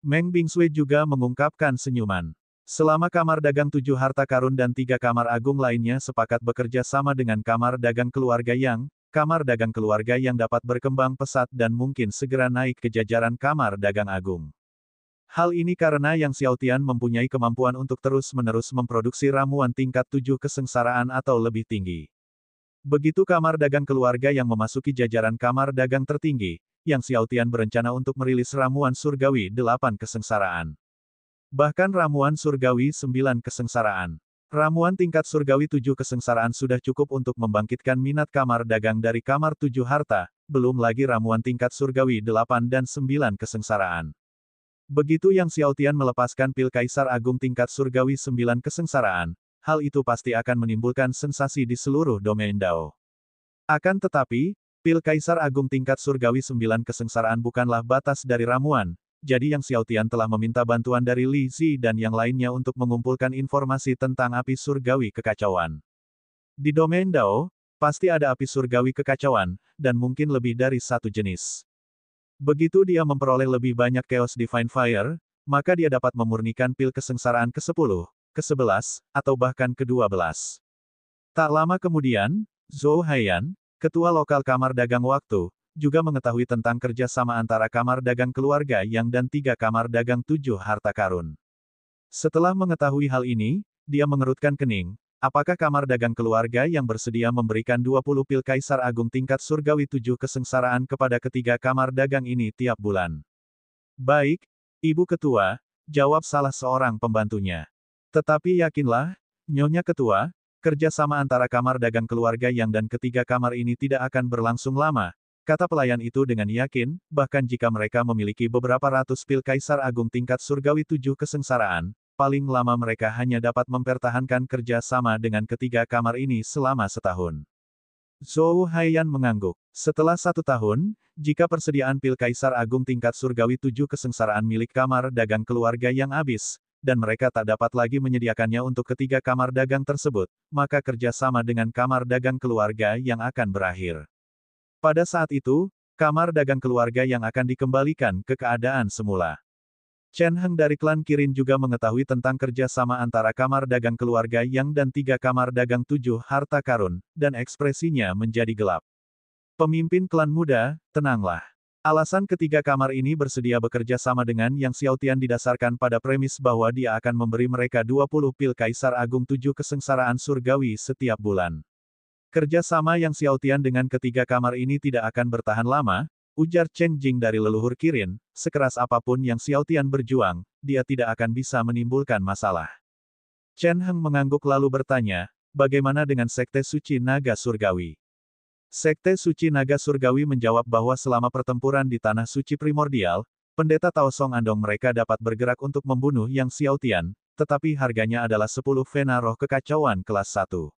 Meng Bingsui juga mengungkapkan senyuman. Selama Kamar Dagang 7 Harta Karun dan 3 kamar agung lainnya sepakat bekerja sama dengan Kamar Dagang Keluarga Yang, Kamar Dagang Keluarga Yang dapat berkembang pesat dan mungkin segera naik ke jajaran Kamar Dagang Agung. Hal ini karena Yang Xiaotian mempunyai kemampuan untuk terus-menerus memproduksi ramuan tingkat 7 kesengsaraan atau lebih tinggi. Begitu Kamar Dagang Keluarga Yang memasuki jajaran Kamar Dagang tertinggi, Yang Xiaotian berencana untuk merilis ramuan surgawi 8 kesengsaraan. Bahkan ramuan surgawi 9 kesengsaraan. Ramuan tingkat surgawi 7 kesengsaraan sudah cukup untuk membangkitkan minat Kamar Dagang dari Kamar 7 Harta, belum lagi ramuan tingkat surgawi 8 dan 9 kesengsaraan. Begitu Yang Xiaotian melepaskan pil Kaisar Agung tingkat surgawi 9 kesengsaraan, hal itu pasti akan menimbulkan sensasi di seluruh domain Dao. Akan tetapi, pil Kaisar Agung tingkat surgawi 9 kesengsaraan bukanlah batas dari ramuan, jadi Yang Xiaotian telah meminta bantuan dari Li Zi dan yang lainnya untuk mengumpulkan informasi tentang api surgawi kekacauan. Di domain Dao, pasti ada api surgawi kekacauan, dan mungkin lebih dari satu jenis. Begitu dia memperoleh lebih banyak Chaos Divine Fire, maka dia dapat memurnikan pil kesengsaraan ke-10, ke-11, atau bahkan ke-12. Tak lama kemudian, Zhou Haiyan, ketua lokal Kamar Dagang Waktu, juga mengetahui tentang kerjasama antara Kamar Dagang Keluarga Yang dan 3 kamar dagang 7 Harta Karun. Setelah mengetahui hal ini, dia mengerutkan kening. Apakah Kamar Dagang Keluarga Yang bersedia memberikan 20 pil Kaisar Agung tingkat surgawi 7 kesengsaraan kepada ketiga kamar dagang ini tiap bulan? Baik, Ibu Ketua, jawab salah seorang pembantunya. Tetapi yakinlah, Nyonya Ketua, kerjasama antara Kamar Dagang Keluarga Yang dan ketiga kamar ini tidak akan berlangsung lama, kata pelayan itu dengan yakin, bahkan jika mereka memiliki beberapa ratus pil Kaisar Agung tingkat surgawi 7 kesengsaraan, paling lama mereka hanya dapat mempertahankan kerja sama dengan ketiga kamar ini selama setahun. Zhou Haiyan mengangguk. Setelah 1 tahun, jika persediaan pil Kaisar Agung tingkat surgawi 7 kesengsaraan milik Kamar Dagang Keluarga Yang habis, dan mereka tak dapat lagi menyediakannya untuk ketiga kamar dagang tersebut, maka kerja sama dengan Kamar Dagang Keluarga Yang akan berakhir. Pada saat itu, Kamar Dagang Keluarga Yang akan dikembalikan ke keadaan semula. Chen Heng dari klan Kirin juga mengetahui tentang kerjasama antara Kamar Dagang Keluarga Yang dan 3 kamar dagang 7 Harta Karun, dan ekspresinya menjadi gelap. Pemimpin klan muda, tenanglah. Alasan ketiga kamar ini bersedia bekerja sama dengan Yang Xiaotian didasarkan pada premis bahwa dia akan memberi mereka 20 pil Kaisar Agung 7 kesengsaraan surgawi setiap bulan. Kerjasama Yang Xiaotian dengan ketiga kamar ini tidak akan bertahan lama, ujar Chen Jing dari leluhur Kirin, sekeras apapun Yang Xiaotian berjuang, dia tidak akan bisa menimbulkan masalah. Chen Heng mengangguk lalu bertanya, bagaimana dengan Sekte Suci Naga Surgawi? Sekte Suci Naga Surgawi menjawab bahwa selama pertempuran di Tanah Suci Primordial, Pendeta Tao Song Andong mereka dapat bergerak untuk membunuh Yang Xiaotian, tetapi harganya adalah 10 vena roh kekacauan kelas 1.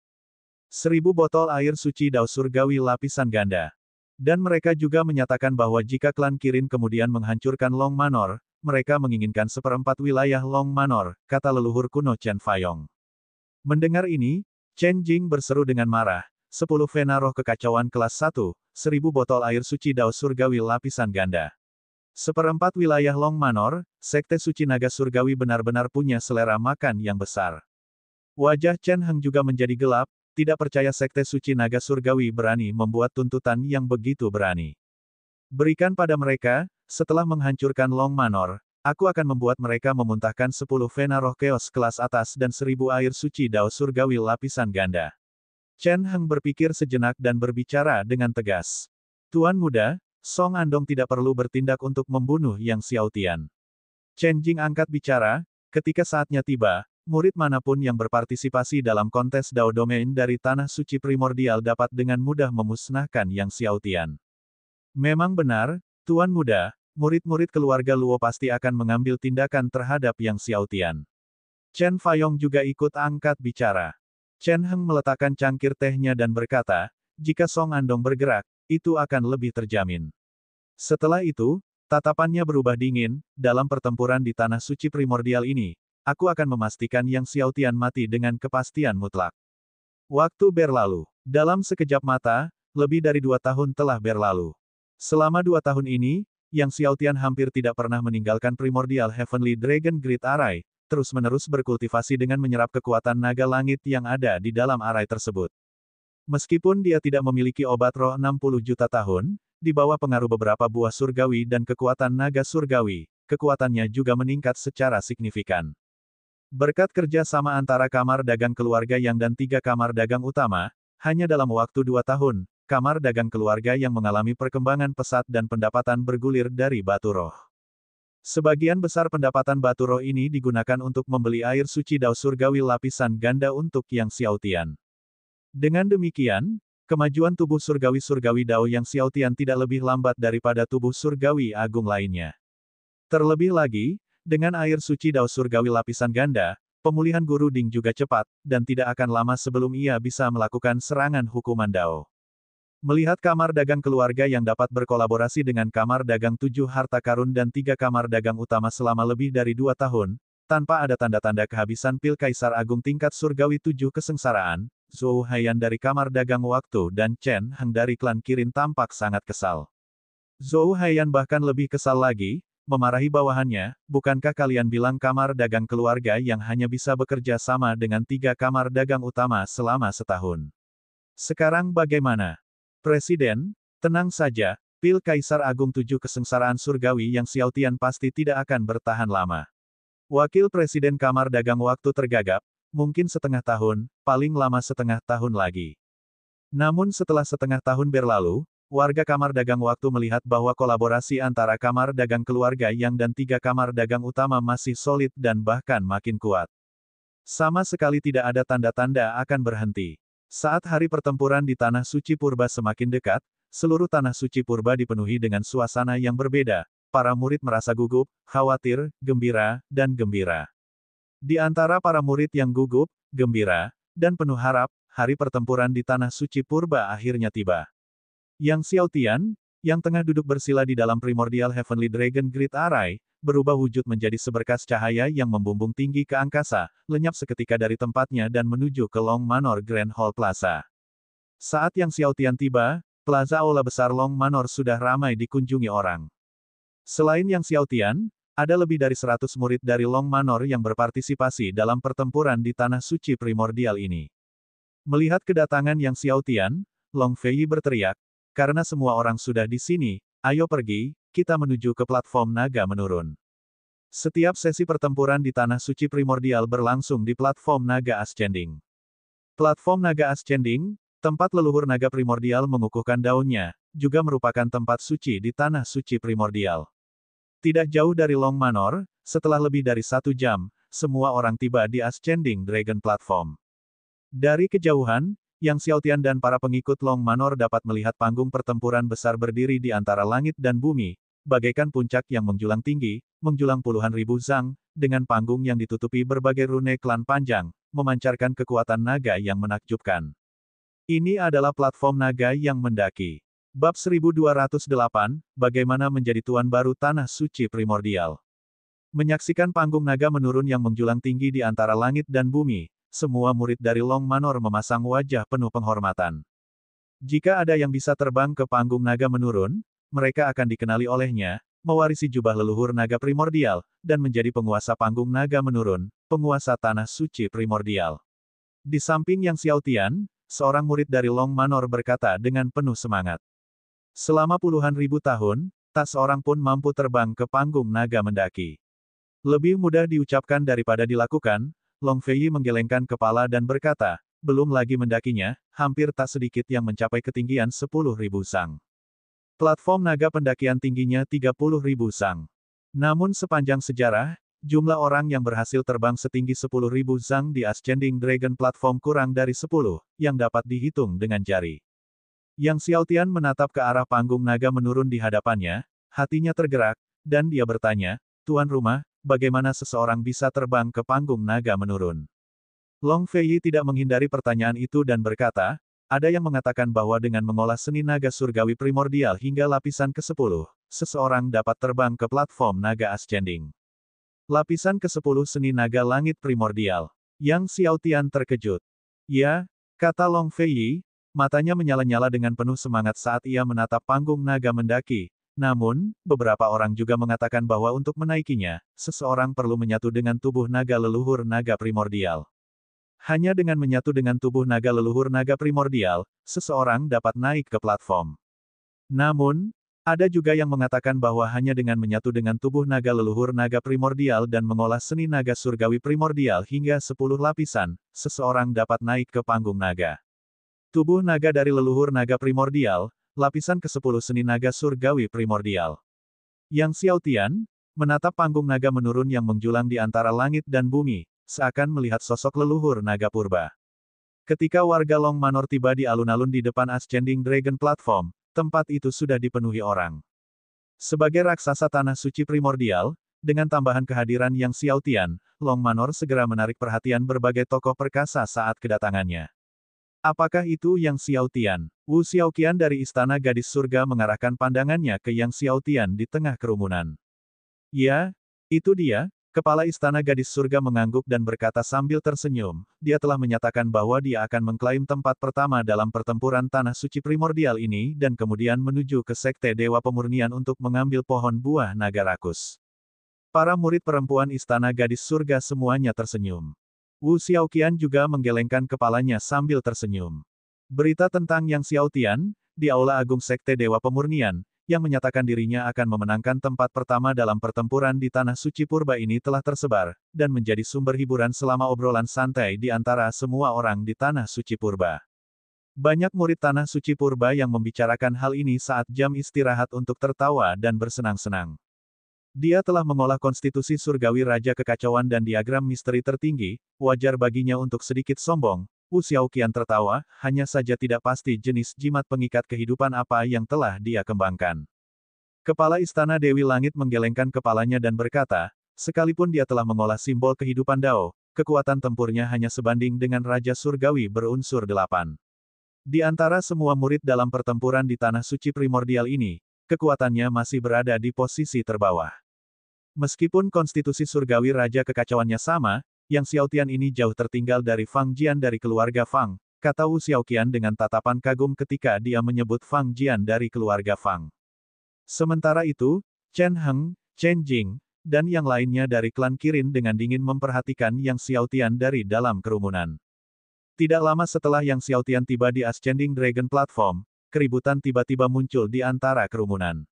1000 botol air suci Dao Surgawi lapisan ganda. Dan mereka juga menyatakan bahwa jika klan Kirin kemudian menghancurkan Long Manor, mereka menginginkan seperempat wilayah Long Manor, kata leluhur kuno Chen Fayong. Mendengar ini, Chen Jing berseru dengan marah, 10 vena roh kekacauan kelas 1, 1000 botol air suci Dao Surgawi lapisan ganda. Seperempat wilayah Long Manor, Sekte Suci Naga Surgawi benar-benar punya selera makan yang besar. Wajah Chen Heng juga menjadi gelap, tidak percaya Sekte Suci Naga Surgawi berani membuat tuntutan yang begitu berani. Berikan pada mereka, setelah menghancurkan Long Manor, aku akan membuat mereka memuntahkan 10 vena roh Chaos kelas atas dan 1000 air suci Dao Surgawi lapisan ganda. Chen Heng berpikir sejenak dan berbicara dengan tegas. Tuan muda, Song Andong tidak perlu bertindak untuk membunuh Yang Xiaotian. Chen Jing angkat bicara, ketika saatnya tiba, murid manapun yang berpartisipasi dalam kontes Dao Domain dari Tanah Suci Primordial dapat dengan mudah memusnahkan Yang Xiaotian. Memang benar, Tuan Muda, murid-murid keluarga Luo pasti akan mengambil tindakan terhadap Yang Xiaotian. Chen Fayong juga ikut angkat bicara. Chen Heng meletakkan cangkir tehnya dan berkata, jika Song Andong bergerak, itu akan lebih terjamin. Setelah itu, tatapannya berubah dingin, dalam pertempuran di Tanah Suci Primordial ini, aku akan memastikan Yang Xiaotian mati dengan kepastian mutlak. Waktu berlalu. Dalam sekejap mata, lebih dari 2 tahun telah berlalu. Selama 2 tahun ini, Yang Xiaotian hampir tidak pernah meninggalkan Primordial Heavenly Dragon Grid Array, terus-menerus berkultivasi dengan menyerap kekuatan naga langit yang ada di dalam arai tersebut. Meskipun dia tidak memiliki obat roh 60 juta tahun, di bawah pengaruh beberapa buah surgawi dan kekuatan naga surgawi, kekuatannya juga meningkat secara signifikan. Berkat kerja sama antara kamar dagang keluarga Yang dan 3 kamar dagang utama, hanya dalam waktu 2 tahun, kamar dagang keluarga Yang mengalami perkembangan pesat dan pendapatan bergulir dari batu roh. Sebagian besar pendapatan batu roh ini digunakan untuk membeli air suci dao surgawi lapisan ganda untuk Yang Xiaotian. Dengan demikian, kemajuan tubuh surgawi-surgawi dao Yang Xiaotian tidak lebih lambat daripada tubuh surgawi agung lainnya. Terlebih lagi, dengan air suci dao surgawi lapisan ganda, pemulihan Guru Ding juga cepat, dan tidak akan lama sebelum ia bisa melakukan serangan hukuman dao. Melihat kamar dagang keluarga yang dapat berkolaborasi dengan kamar dagang 7 harta karun dan 3 kamar dagang utama selama lebih dari 2 tahun, tanpa ada tanda-tanda kehabisan pil Kaisar Agung tingkat surgawi 7 kesengsaraan, Zhou Haiyan dari kamar dagang waktu dan Chen Heng dari klan Kirin tampak sangat kesal. Zhou Haiyan bahkan lebih kesal lagi, memarahi bawahannya, bukankah kalian bilang kamar dagang keluarga yang hanya bisa bekerja sama dengan 3 kamar dagang utama selama setahun? Sekarang bagaimana? Presiden, tenang saja, pil Kaisar Agung 7 kesengsaraan surgawi Yang Xiaotian pasti tidak akan bertahan lama. Wakil Presiden Kamar Dagang waktu tergagap, mungkin setengah tahun, paling lama setengah tahun lagi. Namun setelah setengah tahun berlalu, warga Kamar Dagang waktu melihat bahwa kolaborasi antara Kamar Dagang keluarga Yang dan 3 kamar dagang utama masih solid dan bahkan makin kuat. Sama sekali tidak ada tanda-tanda akan berhenti. Saat hari pertempuran di Tanah Suci Purba semakin dekat, seluruh Tanah Suci Purba dipenuhi dengan suasana yang berbeda. Para murid merasa gugup, khawatir, gembira, dan gembira. Di antara para murid yang gugup, gembira, dan penuh harap, hari pertempuran di Tanah Suci Purba akhirnya tiba. Yang Xiaotian, yang tengah duduk bersila di dalam Primordial Heavenly Dragon Grid Array, berubah wujud menjadi seberkas cahaya yang membumbung tinggi ke angkasa, lenyap seketika dari tempatnya dan menuju ke Long Manor Grand Hall Plaza. Saat Yang Xiaotian tiba, plaza aula besar Long Manor sudah ramai dikunjungi orang. Selain Yang Xiaotian, ada lebih dari 100 murid dari Long Manor yang berpartisipasi dalam pertempuran di Tanah Suci Primordial ini. Melihat kedatangan Yang Xiaotian, Long Fei berteriak, "Karena semua orang sudah di sini, ayo pergi, kita menuju ke platform naga menurun." Setiap sesi pertempuran di Tanah Suci Primordial berlangsung di platform naga ascending. Platform naga ascending, tempat leluhur naga primordial mengukuhkan daunnya, juga merupakan tempat suci di Tanah Suci Primordial. Tidak jauh dari Long Manor, setelah lebih dari 1 jam, semua orang tiba di Ascending Dragon Platform. Dari kejauhan, Yang Xiaotian dan para pengikut Long Manor dapat melihat panggung pertempuran besar berdiri di antara langit dan bumi, bagaikan puncak yang menjulang tinggi, menjulang puluhan ribu zang, dengan panggung yang ditutupi berbagai rune klan panjang, memancarkan kekuatan naga yang menakjubkan. Ini adalah platform naga yang mendaki. Bab 1208, Bagaimana menjadi Tuan Baru Tanah Suci Primordial. Menyaksikan panggung naga menurun yang menjulang tinggi di antara langit dan bumi, semua murid dari Long Manor memasang wajah penuh penghormatan. Jika ada yang bisa terbang ke panggung naga menurun, mereka akan dikenali olehnya, mewarisi jubah leluhur naga primordial, dan menjadi penguasa panggung naga menurun, penguasa Tanah Suci Primordial. Di samping Yang Xiaotian, seorang murid dari Long Manor berkata dengan penuh semangat. Selama puluhan ribu tahun, tak seorang pun mampu terbang ke panggung naga mendaki. Lebih mudah diucapkan daripada dilakukan, Long Fei menggelengkan kepala dan berkata, belum lagi mendakinya, hampir tak sedikit yang mencapai ketinggian 10.000 sang. Platform naga pendakian tingginya 30.000 sang. Namun sepanjang sejarah, jumlah orang yang berhasil terbang setinggi 10.000 sang di Ascending Dragon Platform kurang dari 10, yang dapat dihitung dengan jari. Yang Xiaotian menatap ke arah panggung naga menurun di hadapannya, hatinya tergerak, dan dia bertanya, Tuan rumah, bagaimana seseorang bisa terbang ke panggung naga menurun? Long Fei tidak menghindari pertanyaan itu dan berkata, ada yang mengatakan bahwa dengan mengolah seni naga surgawi primordial hingga lapisan ke-10, seseorang dapat terbang ke platform naga ascending. Lapisan ke-10 Seni Naga Langit Primordial. Yang Xiaotian terkejut. Ya, kata Long Feiyi, matanya menyala-nyala dengan penuh semangat saat ia menatap panggung naga mendaki. Namun, beberapa orang juga mengatakan bahwa untuk menaikinya, seseorang perlu menyatu dengan tubuh naga leluhur naga primordial. Hanya dengan menyatu dengan tubuh naga leluhur naga primordial, seseorang dapat naik ke platform. Namun, ada juga yang mengatakan bahwa hanya dengan menyatu dengan tubuh naga leluhur naga primordial dan mengolah seni naga surgawi primordial hingga 10 lapisan, seseorang dapat naik ke panggung naga. Tubuh naga dari leluhur naga primordial, lapisan ke-10 seni naga surgawi primordial. Yang Xiaotian, menatap panggung naga menurun yang menjulang di antara langit dan bumi, seakan melihat sosok leluhur naga purba. Ketika warga Long Manor tiba di alun-alun di depan Ascending Dragon Platform, tempat itu sudah dipenuhi orang. Sebagai raksasa tanah suci primordial, dengan tambahan kehadiran Yang Xiaotian, Long Manor segera menarik perhatian berbagai tokoh perkasa saat kedatangannya. Apakah itu Yang Xiaotian? Wu Xiaoqian dari Istana Gadis Surga mengarahkan pandangannya ke Yang Xiaotian di tengah kerumunan. Ya, itu dia. Kepala Istana Gadis Surga mengangguk dan berkata sambil tersenyum, dia telah menyatakan bahwa dia akan mengklaim tempat pertama dalam pertempuran tanah suci primordial ini dan kemudian menuju ke Sekte Dewa Pemurnian untuk mengambil pohon buah naga rakus. Para murid perempuan Istana Gadis Surga semuanya tersenyum. Wu Xiaoqian juga menggelengkan kepalanya sambil tersenyum. Berita tentang Yang Xiaotian, di Aula Agung Sekte Dewa Pemurnian, yang menyatakan dirinya akan memenangkan tempat pertama dalam pertempuran di Tanah Suci Purba ini telah tersebar, dan menjadi sumber hiburan selama obrolan santai di antara semua orang di Tanah Suci Purba. Banyak murid Tanah Suci Purba yang membicarakan hal ini saat jam istirahat untuk tertawa dan bersenang-senang. Dia telah mengolah konstitusi surgawi Raja Kekacauan dan diagram misteri tertinggi, wajar baginya untuk sedikit sombong. Wu Xiaoqian tertawa, hanya saja tidak pasti jenis jimat pengikat kehidupan apa yang telah dia kembangkan. Kepala Istana Dewi Langit menggelengkan kepalanya dan berkata, sekalipun dia telah mengolah simbol kehidupan Dao, kekuatan tempurnya hanya sebanding dengan Raja Surgawi berunsur 8. Di antara semua murid dalam pertempuran di Tanah Suci Primordial ini, kekuatannya masih berada di posisi terbawah. Meskipun konstitusi surgawi Raja Kekacauannya sama, Yang Xiaotian ini jauh tertinggal dari Fang Jian dari keluarga Fang, kata Wu Xiaoqian dengan tatapan kagum ketika dia menyebut Fang Jian dari keluarga Fang. Sementara itu, Chen Heng, Chen Jing, dan yang lainnya dari klan Kirin dengan dingin memperhatikan Yang Xiaotian dari dalam kerumunan. Tidak lama setelah Yang Xiaotian tiba di Ascending Dragon Platform, keributan tiba-tiba muncul di antara kerumunan.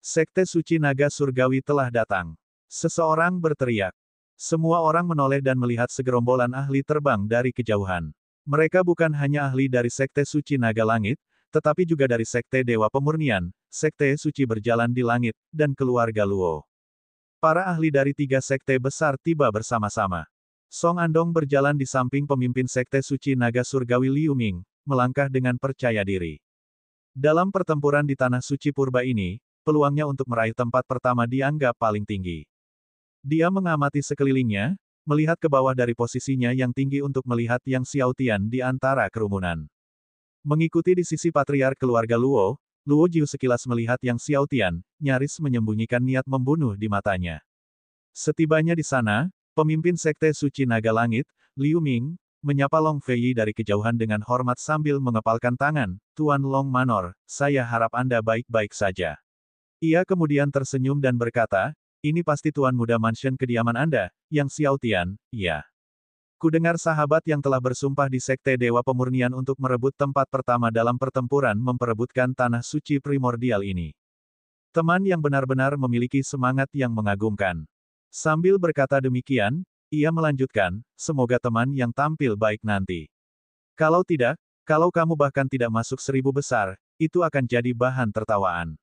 Sekte Suci Naga Surgawi telah datang. Seseorang berteriak. Semua orang menoleh dan melihat segerombolan ahli terbang dari kejauhan. Mereka bukan hanya ahli dari Sekte Suci Naga Langit, tetapi juga dari Sekte Dewa Pemurnian, Sekte Suci Berjalan di Langit, dan keluarga Luo. Para ahli dari 3 sekte besar tiba bersama-sama. Song Andong berjalan di samping pemimpin Sekte Suci Naga Surgawi Liu Ming, melangkah dengan percaya diri. Dalam pertempuran di Tanah Suci Purba ini, peluangnya untuk meraih tempat pertama dianggap paling tinggi. Dia mengamati sekelilingnya, melihat ke bawah dari posisinya yang tinggi untuk melihat Yang Xiaotian di antara kerumunan. Mengikuti di sisi patriark keluarga Luo, Luo Jiu sekilas melihat Yang Xiaotian, nyaris menyembunyikan niat membunuh di matanya. Setibanya di sana, pemimpin Sekte Suci Naga Langit, Liu Ming, menyapa Long Feiyi dari kejauhan dengan hormat sambil mengepalkan tangan, Tuan Long Manor, saya harap Anda baik-baik saja. Ia kemudian tersenyum dan berkata, ini pasti Tuan Muda Mansion kediaman Anda, Yang Xiaotian, ya. Kudengar sahabat yang telah bersumpah di Sekte Dewa Pemurnian untuk merebut tempat pertama dalam pertempuran memperebutkan Tanah Suci Primordial ini. Teman yang benar-benar memiliki semangat yang mengagumkan. Sambil berkata demikian, ia melanjutkan, semoga teman yang tampil baik nanti. Kalau tidak, kalau kamu bahkan tidak masuk 1000 besar, itu akan jadi bahan tertawaan.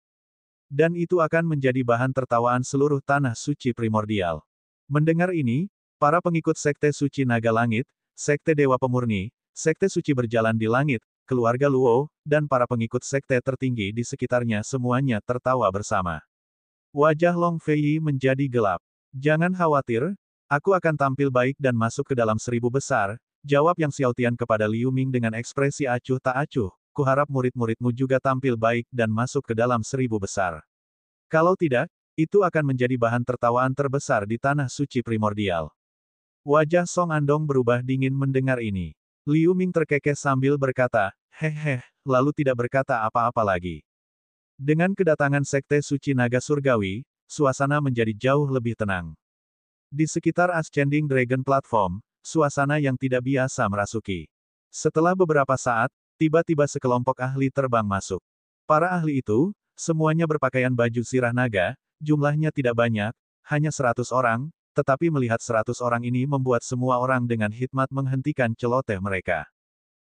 Dan itu akan menjadi bahan tertawaan seluruh Tanah Suci Primordial. Mendengar ini, para pengikut Sekte Suci Naga Langit, Sekte Dewa Pemurni, Sekte Suci Berjalan di Langit, keluarga Luo, dan para pengikut sekte tertinggi di sekitarnya semuanya tertawa bersama. Wajah Long Feiyi menjadi gelap. Jangan khawatir, aku akan tampil baik dan masuk ke dalam 1000 besar, jawab Yang Xiaotian kepada Liu Ming dengan ekspresi acuh tak acuh. Kuharap murid-muridmu juga tampil baik dan masuk ke dalam 1000 besar. Kalau tidak, Itu akan menjadi bahan tertawaan terbesar di tanah suci primordial. Wajah Song Andong berubah dingin mendengar ini. Liu Ming terkekeh sambil berkata, "Hehe," lalu tidak berkata apa-apa lagi. Dengan kedatangan Sekte Suci Naga Surgawi, suasana menjadi jauh lebih tenang. Di sekitar Ascending Dragon Platform, suasana yang tidak biasa merasuki. Setelah beberapa saat, tiba-tiba sekelompok ahli terbang masuk. Para ahli itu, semuanya berpakaian baju sirah naga, jumlahnya tidak banyak, hanya 100 orang, tetapi melihat 100 orang ini membuat semua orang dengan hikmat menghentikan celoteh mereka.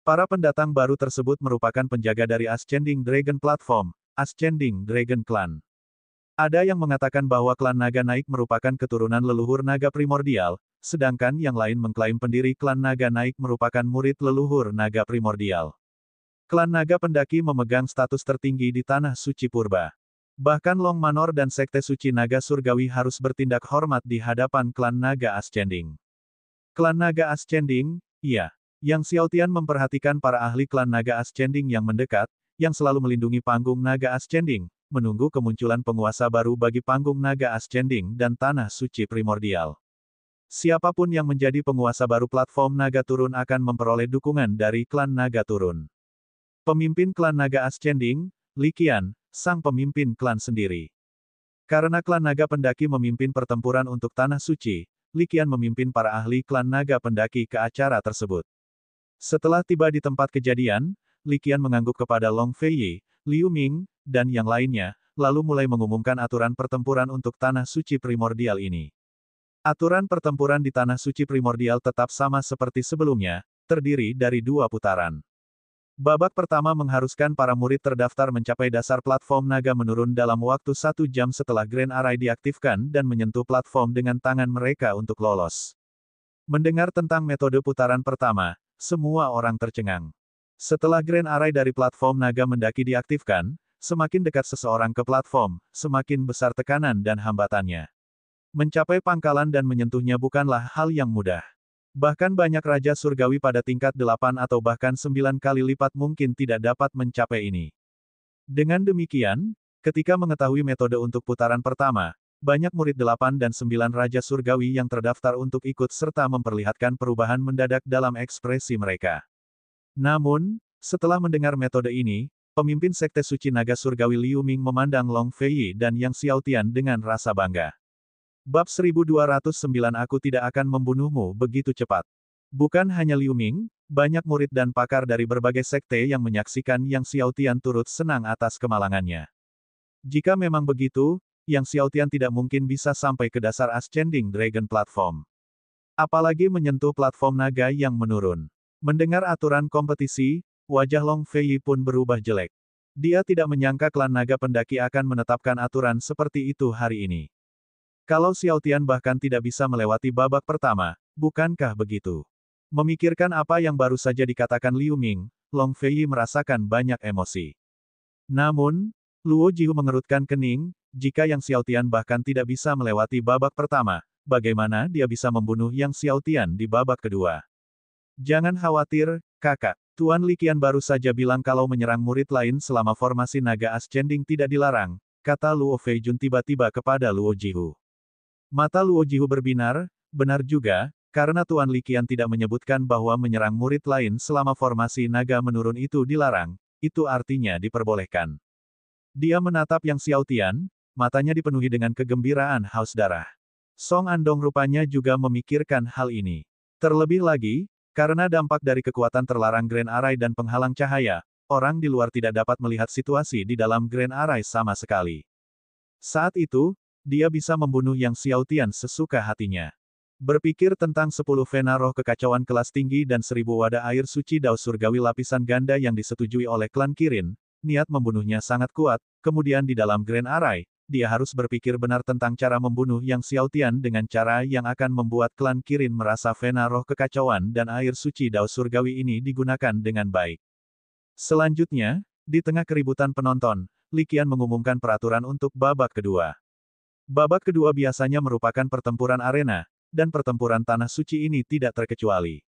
Para pendatang baru tersebut merupakan penjaga dari Ascending Dragon Platform, Ascending Dragon Clan. Ada yang mengatakan bahwa klan naga naik merupakan keturunan leluhur naga primordial, sedangkan yang lain mengklaim pendiri klan naga naik merupakan murid leluhur naga primordial. Klan naga pendaki memegang status tertinggi di tanah suci purba. Bahkan Long Manor dan Sekte Suci Naga Surgawi harus bertindak hormat di hadapan klan naga Ascending. Klan naga Ascending, iya. Yang Xiaotian memperhatikan para ahli klan naga Ascending yang mendekat, yang selalu melindungi panggung naga Ascending, menunggu kemunculan penguasa baru bagi panggung naga Ascending dan tanah suci primordial. Siapapun yang menjadi penguasa baru platform naga turun akan memperoleh dukungan dari klan naga turun. Pemimpin klan naga Ascending, Li Qian, sang pemimpin klan sendiri. Karena klan naga pendaki memimpin pertempuran untuk tanah suci, Li Qian memimpin para ahli klan naga pendaki ke acara tersebut. Setelah tiba di tempat kejadian, Li Qian mengangguk kepada Long Feiyi, Liu Ming, dan yang lainnya, lalu mulai mengumumkan aturan pertempuran untuk tanah suci primordial ini. Aturan pertempuran di tanah suci primordial tetap sama seperti sebelumnya, terdiri dari 2 putaran. Babak pertama mengharuskan para murid terdaftar mencapai dasar platform naga menurun dalam waktu 1 jam setelah Grand Array diaktifkan dan menyentuh platform dengan tangan mereka untuk lolos. Mendengar tentang metode putaran pertama, semua orang tercengang. Setelah Grand Array dari platform naga mendaki diaktifkan, semakin dekat seseorang ke platform, semakin besar tekanan dan hambatannya. Mencapai pangkalan dan menyentuhnya bukanlah hal yang mudah. Bahkan banyak raja surgawi pada tingkat 8 atau bahkan 9 kali lipat mungkin tidak dapat mencapai ini. Dengan demikian, ketika mengetahui metode untuk putaran pertama, banyak murid 8 dan 9 raja surgawi yang terdaftar untuk ikut serta memperlihatkan perubahan mendadak dalam ekspresi mereka. Namun, setelah mendengar metode ini, pemimpin Sekte Suci Naga Surgawi Liu Ming memandang Long Feiyi dan Yang Xiaotian dengan rasa bangga. Bab 1209 Aku tidak akan membunuhmu begitu cepat. Bukan hanya Liu Ming, banyak murid dan pakar dari berbagai sekte yang menyaksikan Yang Xiaotian turut senang atas kemalangannya. Jika memang begitu, Yang Xiaotian tidak mungkin bisa sampai ke dasar Ascending Dragon Platform. Apalagi menyentuh platform naga yang menurun. Mendengar aturan kompetisi, wajah Long Feiyi pun berubah jelek. Dia tidak menyangka klan naga pendaki akan menetapkan aturan seperti itu hari ini. Kalau Xiaotian bahkan tidak bisa melewati babak pertama, bukankah begitu? Memikirkan apa yang baru saja dikatakan Liu Ming, Long Feiyi merasakan banyak emosi. Namun, Luo Jihu mengerutkan kening, jika Yang Xiaotian bahkan tidak bisa melewati babak pertama, bagaimana dia bisa membunuh Yang Xiaotian di babak kedua? Jangan khawatir, kakak. Tuan Li Qian baru saja bilang kalau menyerang murid lain selama formasi naga Ascending tidak dilarang, kata Luo Feijun tiba-tiba kepada Luo Jihu. Mata Luo Jihu berbinar, benar juga, karena Tuan Li Qian tidak menyebutkan bahwa menyerang murid lain selama formasi naga menurun itu dilarang, itu artinya diperbolehkan. Dia menatap Yang Xiaotian, matanya dipenuhi dengan kegembiraan haus darah. Song Andong rupanya juga memikirkan hal ini. Terlebih lagi, karena dampak dari kekuatan terlarang Grand Array dan penghalang cahaya, orang di luar tidak dapat melihat situasi di dalam Grand Array sama sekali. Saat itu, dia bisa membunuh Yang Xiaotian sesuka hatinya. Berpikir tentang 10 vena roh kekacauan kelas tinggi dan 1000 wadah air suci Dao Surgawi lapisan ganda yang disetujui oleh klan Kirin, niat membunuhnya sangat kuat, kemudian di dalam Grand Array, dia harus berpikir benar tentang cara membunuh Yang Xiaotian dengan cara yang akan membuat klan Kirin merasa vena roh kekacauan dan air suci Dao Surgawi ini digunakan dengan baik. Selanjutnya, di tengah keributan penonton, Li Qian mengumumkan peraturan untuk babak kedua. Babak kedua biasanya merupakan pertempuran arena, dan pertempuran tanah suci ini tidak terkecuali.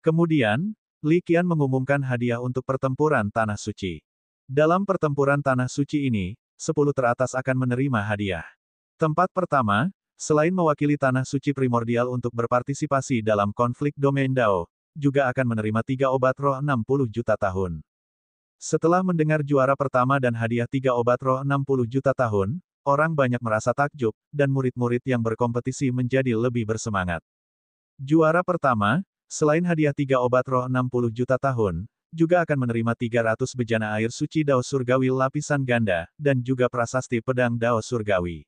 Kemudian, Li Qian mengumumkan hadiah untuk pertempuran tanah suci. Dalam pertempuran tanah suci ini, 10 teratas akan menerima hadiah. Tempat pertama, selain mewakili tanah suci primordial untuk berpartisipasi dalam konflik domain Dao, juga akan menerima 3 obat roh 60 juta tahun. Setelah mendengar juara pertama dan hadiah 3 obat roh 60 juta tahun, orang banyak merasa takjub, dan murid-murid yang berkompetisi menjadi lebih bersemangat. Juara pertama, selain hadiah 3 obat roh 60 juta tahun, juga akan menerima 300 bejana air suci Dao Surgawi lapisan ganda, dan juga prasasti pedang Dao Surgawi.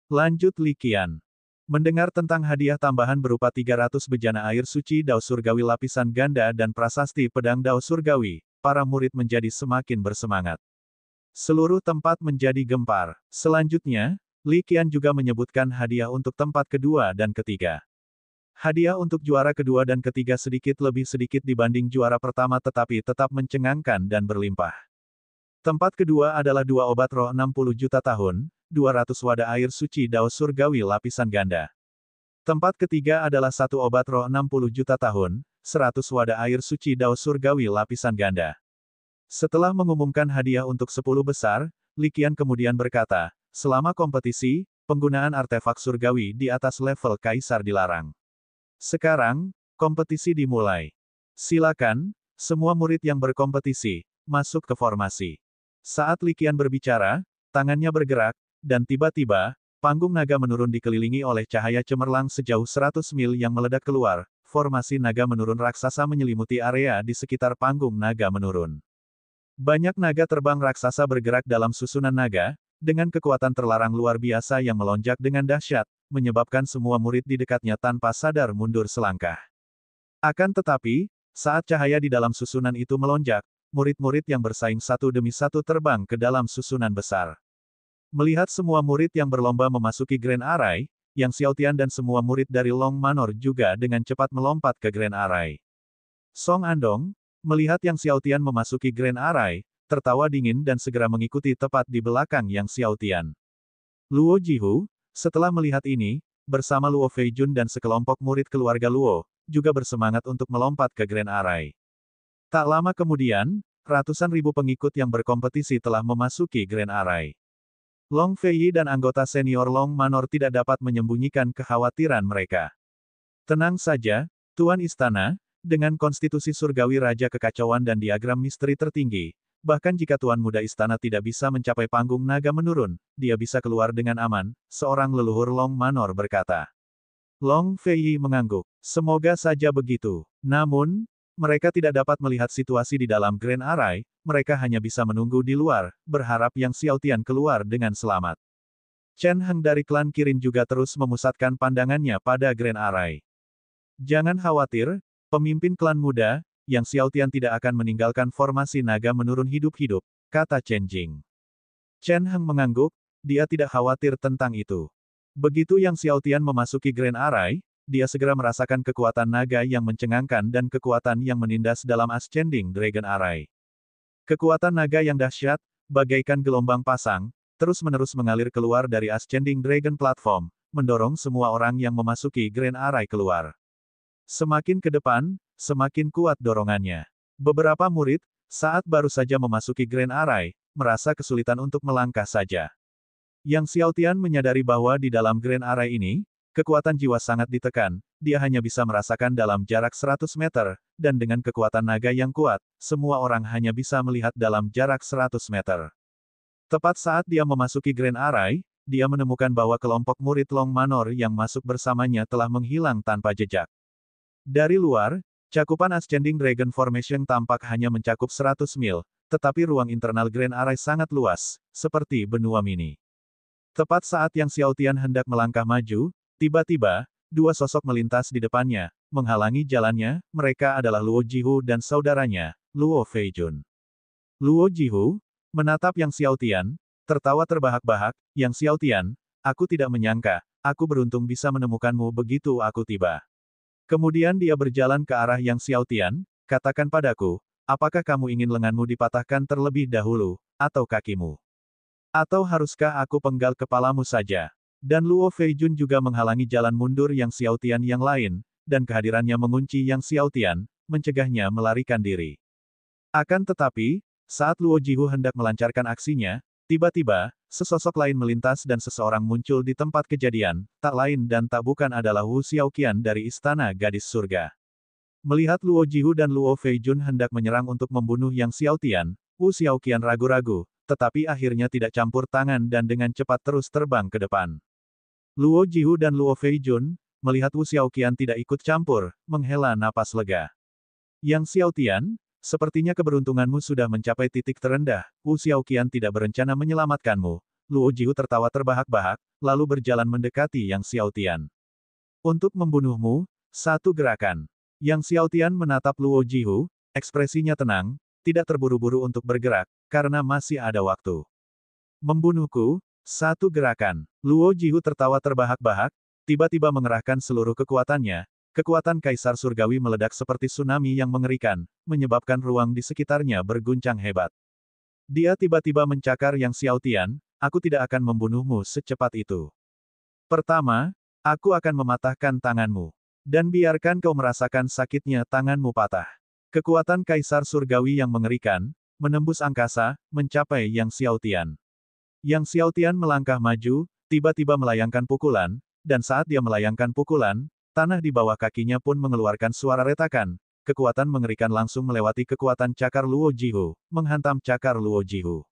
Lanjut Li Qian. Mendengar tentang hadiah tambahan berupa 300 bejana air suci Dao Surgawi lapisan ganda dan prasasti pedang Dao Surgawi, para murid menjadi semakin bersemangat. Seluruh tempat menjadi gempar. Selanjutnya, Li Qian juga menyebutkan hadiah untuk tempat kedua dan ketiga. Hadiah untuk juara kedua dan ketiga sedikit lebih sedikit dibanding juara pertama tetapi tetap mencengangkan dan berlimpah. Tempat kedua adalah 2 obat roh 60 juta tahun, 200 wadah air suci Dao Surgawi lapisan ganda. Tempat ketiga adalah 1 obat roh 60 juta tahun, 100 wadah air suci Dao Surgawi lapisan ganda. Setelah mengumumkan hadiah untuk 10 besar, Li Qian kemudian berkata, selama kompetisi, penggunaan artefak surgawi di atas level kaisar dilarang. Sekarang, kompetisi dimulai. Silakan, semua murid yang berkompetisi, masuk ke formasi. Saat Li Qian berbicara, tangannya bergerak, dan tiba-tiba, panggung naga menurun dikelilingi oleh cahaya cemerlang sejauh 100 mil yang meledak keluar, formasi naga menurun raksasa menyelimuti area di sekitar panggung naga menurun. Banyak naga terbang raksasa bergerak dalam susunan naga, dengan kekuatan terlarang luar biasa yang melonjak dengan dahsyat, menyebabkan semua murid di dekatnya tanpa sadar mundur selangkah. Akan tetapi, saat cahaya di dalam susunan itu melonjak, murid-murid yang bersaing satu demi satu terbang ke dalam susunan besar. Melihat semua murid yang berlomba memasuki Grand Array, Yang Xiaotian dan semua murid dari Long Manor juga dengan cepat melompat ke Grand Array. Song Andong, melihat Yang Xiaotian memasuki Grand Array, tertawa dingin dan segera mengikuti tepat di belakang Yang Xiaotian. Luo Jihu, setelah melihat ini, bersama Luo Feijun dan sekelompok murid keluarga Luo, juga bersemangat untuk melompat ke Grand Array. Tak lama kemudian, ratusan ribu pengikut yang berkompetisi telah memasuki Grand Array. Long Feiyi dan anggota senior Long Manor tidak dapat menyembunyikan kekhawatiran mereka. Tenang saja, Tuan Istana, dengan konstitusi surgawi Raja Kekacauan dan diagram misteri tertinggi, bahkan jika Tuan Muda Istana tidak bisa mencapai panggung naga menurun, dia bisa keluar dengan aman, seorang leluhur Long Manor berkata. Long Feiyi mengangguk. Semoga saja begitu. Namun, mereka tidak dapat melihat situasi di dalam Grand Array, mereka hanya bisa menunggu di luar, berharap Yang Xiaotian keluar dengan selamat. Chen Heng dari klan Kirin juga terus memusatkan pandangannya pada Grand Array. Jangan khawatir, pemimpin klan muda, Yang Xiaotian tidak akan meninggalkan formasi naga menurun hidup-hidup, kata Chen Jing. Chen Heng mengangguk, dia tidak khawatir tentang itu. Begitu Yang Xiaotian memasuki Grand Array, dia segera merasakan kekuatan naga yang mencengangkan dan kekuatan yang menindas dalam Ascending Dragon Array. Kekuatan naga yang dahsyat, bagaikan gelombang pasang, terus-menerus mengalir keluar dari Ascending Dragon Platform, mendorong semua orang yang memasuki Grand Array keluar. Semakin ke depan, semakin kuat dorongannya. Beberapa murid, saat baru saja memasuki Grand Array, merasa kesulitan untuk melangkah saja. Yang Xiaotian menyadari bahwa di dalam Grand Array ini, kekuatan jiwa sangat ditekan, dia hanya bisa merasakan dalam jarak 100 meter, dan dengan kekuatan naga yang kuat, semua orang hanya bisa melihat dalam jarak 100 meter. Tepat saat dia memasuki Grand Array, dia menemukan bahwa kelompok murid Long Manor yang masuk bersamanya telah menghilang tanpa jejak. Dari luar, cakupan Ascending Dragon Formation tampak hanya mencakup 100 mil, tetapi ruang internal Grand Array sangat luas, seperti benua mini. Tepat saat Yang Xiaotian hendak melangkah maju, tiba-tiba, dua sosok melintas di depannya, menghalangi jalannya, mereka adalah Luo Jihu dan saudaranya, Luo Feijun. Luo Jihu menatap Yang Xiaotian, tertawa terbahak-bahak, Yang Xiaotian, aku tidak menyangka, aku beruntung bisa menemukanmu begitu aku tiba. Kemudian dia berjalan ke arah Yang Xiaotian, katakan padaku, apakah kamu ingin lenganmu dipatahkan terlebih dahulu, atau kakimu? Atau haruskah aku penggal kepalamu saja? Dan Luo Feijun juga menghalangi jalan mundur Yang Xiaotian yang lain, dan kehadirannya mengunci Yang Xiaotian, mencegahnya melarikan diri. Akan tetapi, saat Luo Jihu hendak melancarkan aksinya, Tiba-tiba, sesosok lain melintas dan seseorang muncul di tempat kejadian, tak lain dan tak bukan adalah Wu Xiaoqian dari Istana Gadis Surga. Melihat Luo Jihu dan Luo Feijun hendak menyerang untuk membunuh Yang Xiaotian, Wu Xiaoqian ragu-ragu, tetapi akhirnya tidak campur tangan dan dengan cepat terus terbang ke depan. Luo Jihu dan Luo Feijun, melihat Wu Xiaoqian tidak ikut campur, menghela napas lega. Yang Xiaotian, sepertinya keberuntunganmu sudah mencapai titik terendah, Wu Xiaoqian tidak berencana menyelamatkanmu. Luo Jihu tertawa terbahak-bahak, lalu berjalan mendekati Yang Xiaotian. Untuk membunuhmu, satu gerakan. Yang Xiaotian menatap Luo Jihu, ekspresinya tenang, tidak terburu-buru untuk bergerak, karena masih ada waktu. Membunuhku, satu gerakan. Luo Jihu tertawa terbahak-bahak, tiba-tiba mengerahkan seluruh kekuatannya. Kekuatan Kaisar Surgawi meledak seperti tsunami yang mengerikan, menyebabkan ruang di sekitarnya berguncang hebat. Dia tiba-tiba mencakar Yang Xiaotian, aku tidak akan membunuhmu secepat itu. Pertama, aku akan mematahkan tanganmu. Dan biarkan kau merasakan sakitnya tanganmu patah. Kekuatan Kaisar Surgawi yang mengerikan, menembus angkasa, mencapai Yang Xiaotian. Yang Xiaotian melangkah maju, tiba-tiba melayangkan pukulan, dan saat dia melayangkan pukulan, tanah di bawah kakinya pun mengeluarkan suara retakan. Kekuatan mengerikan langsung melewati kekuatan cakar Luo Jihu, menghantam cakar Luo Jihu.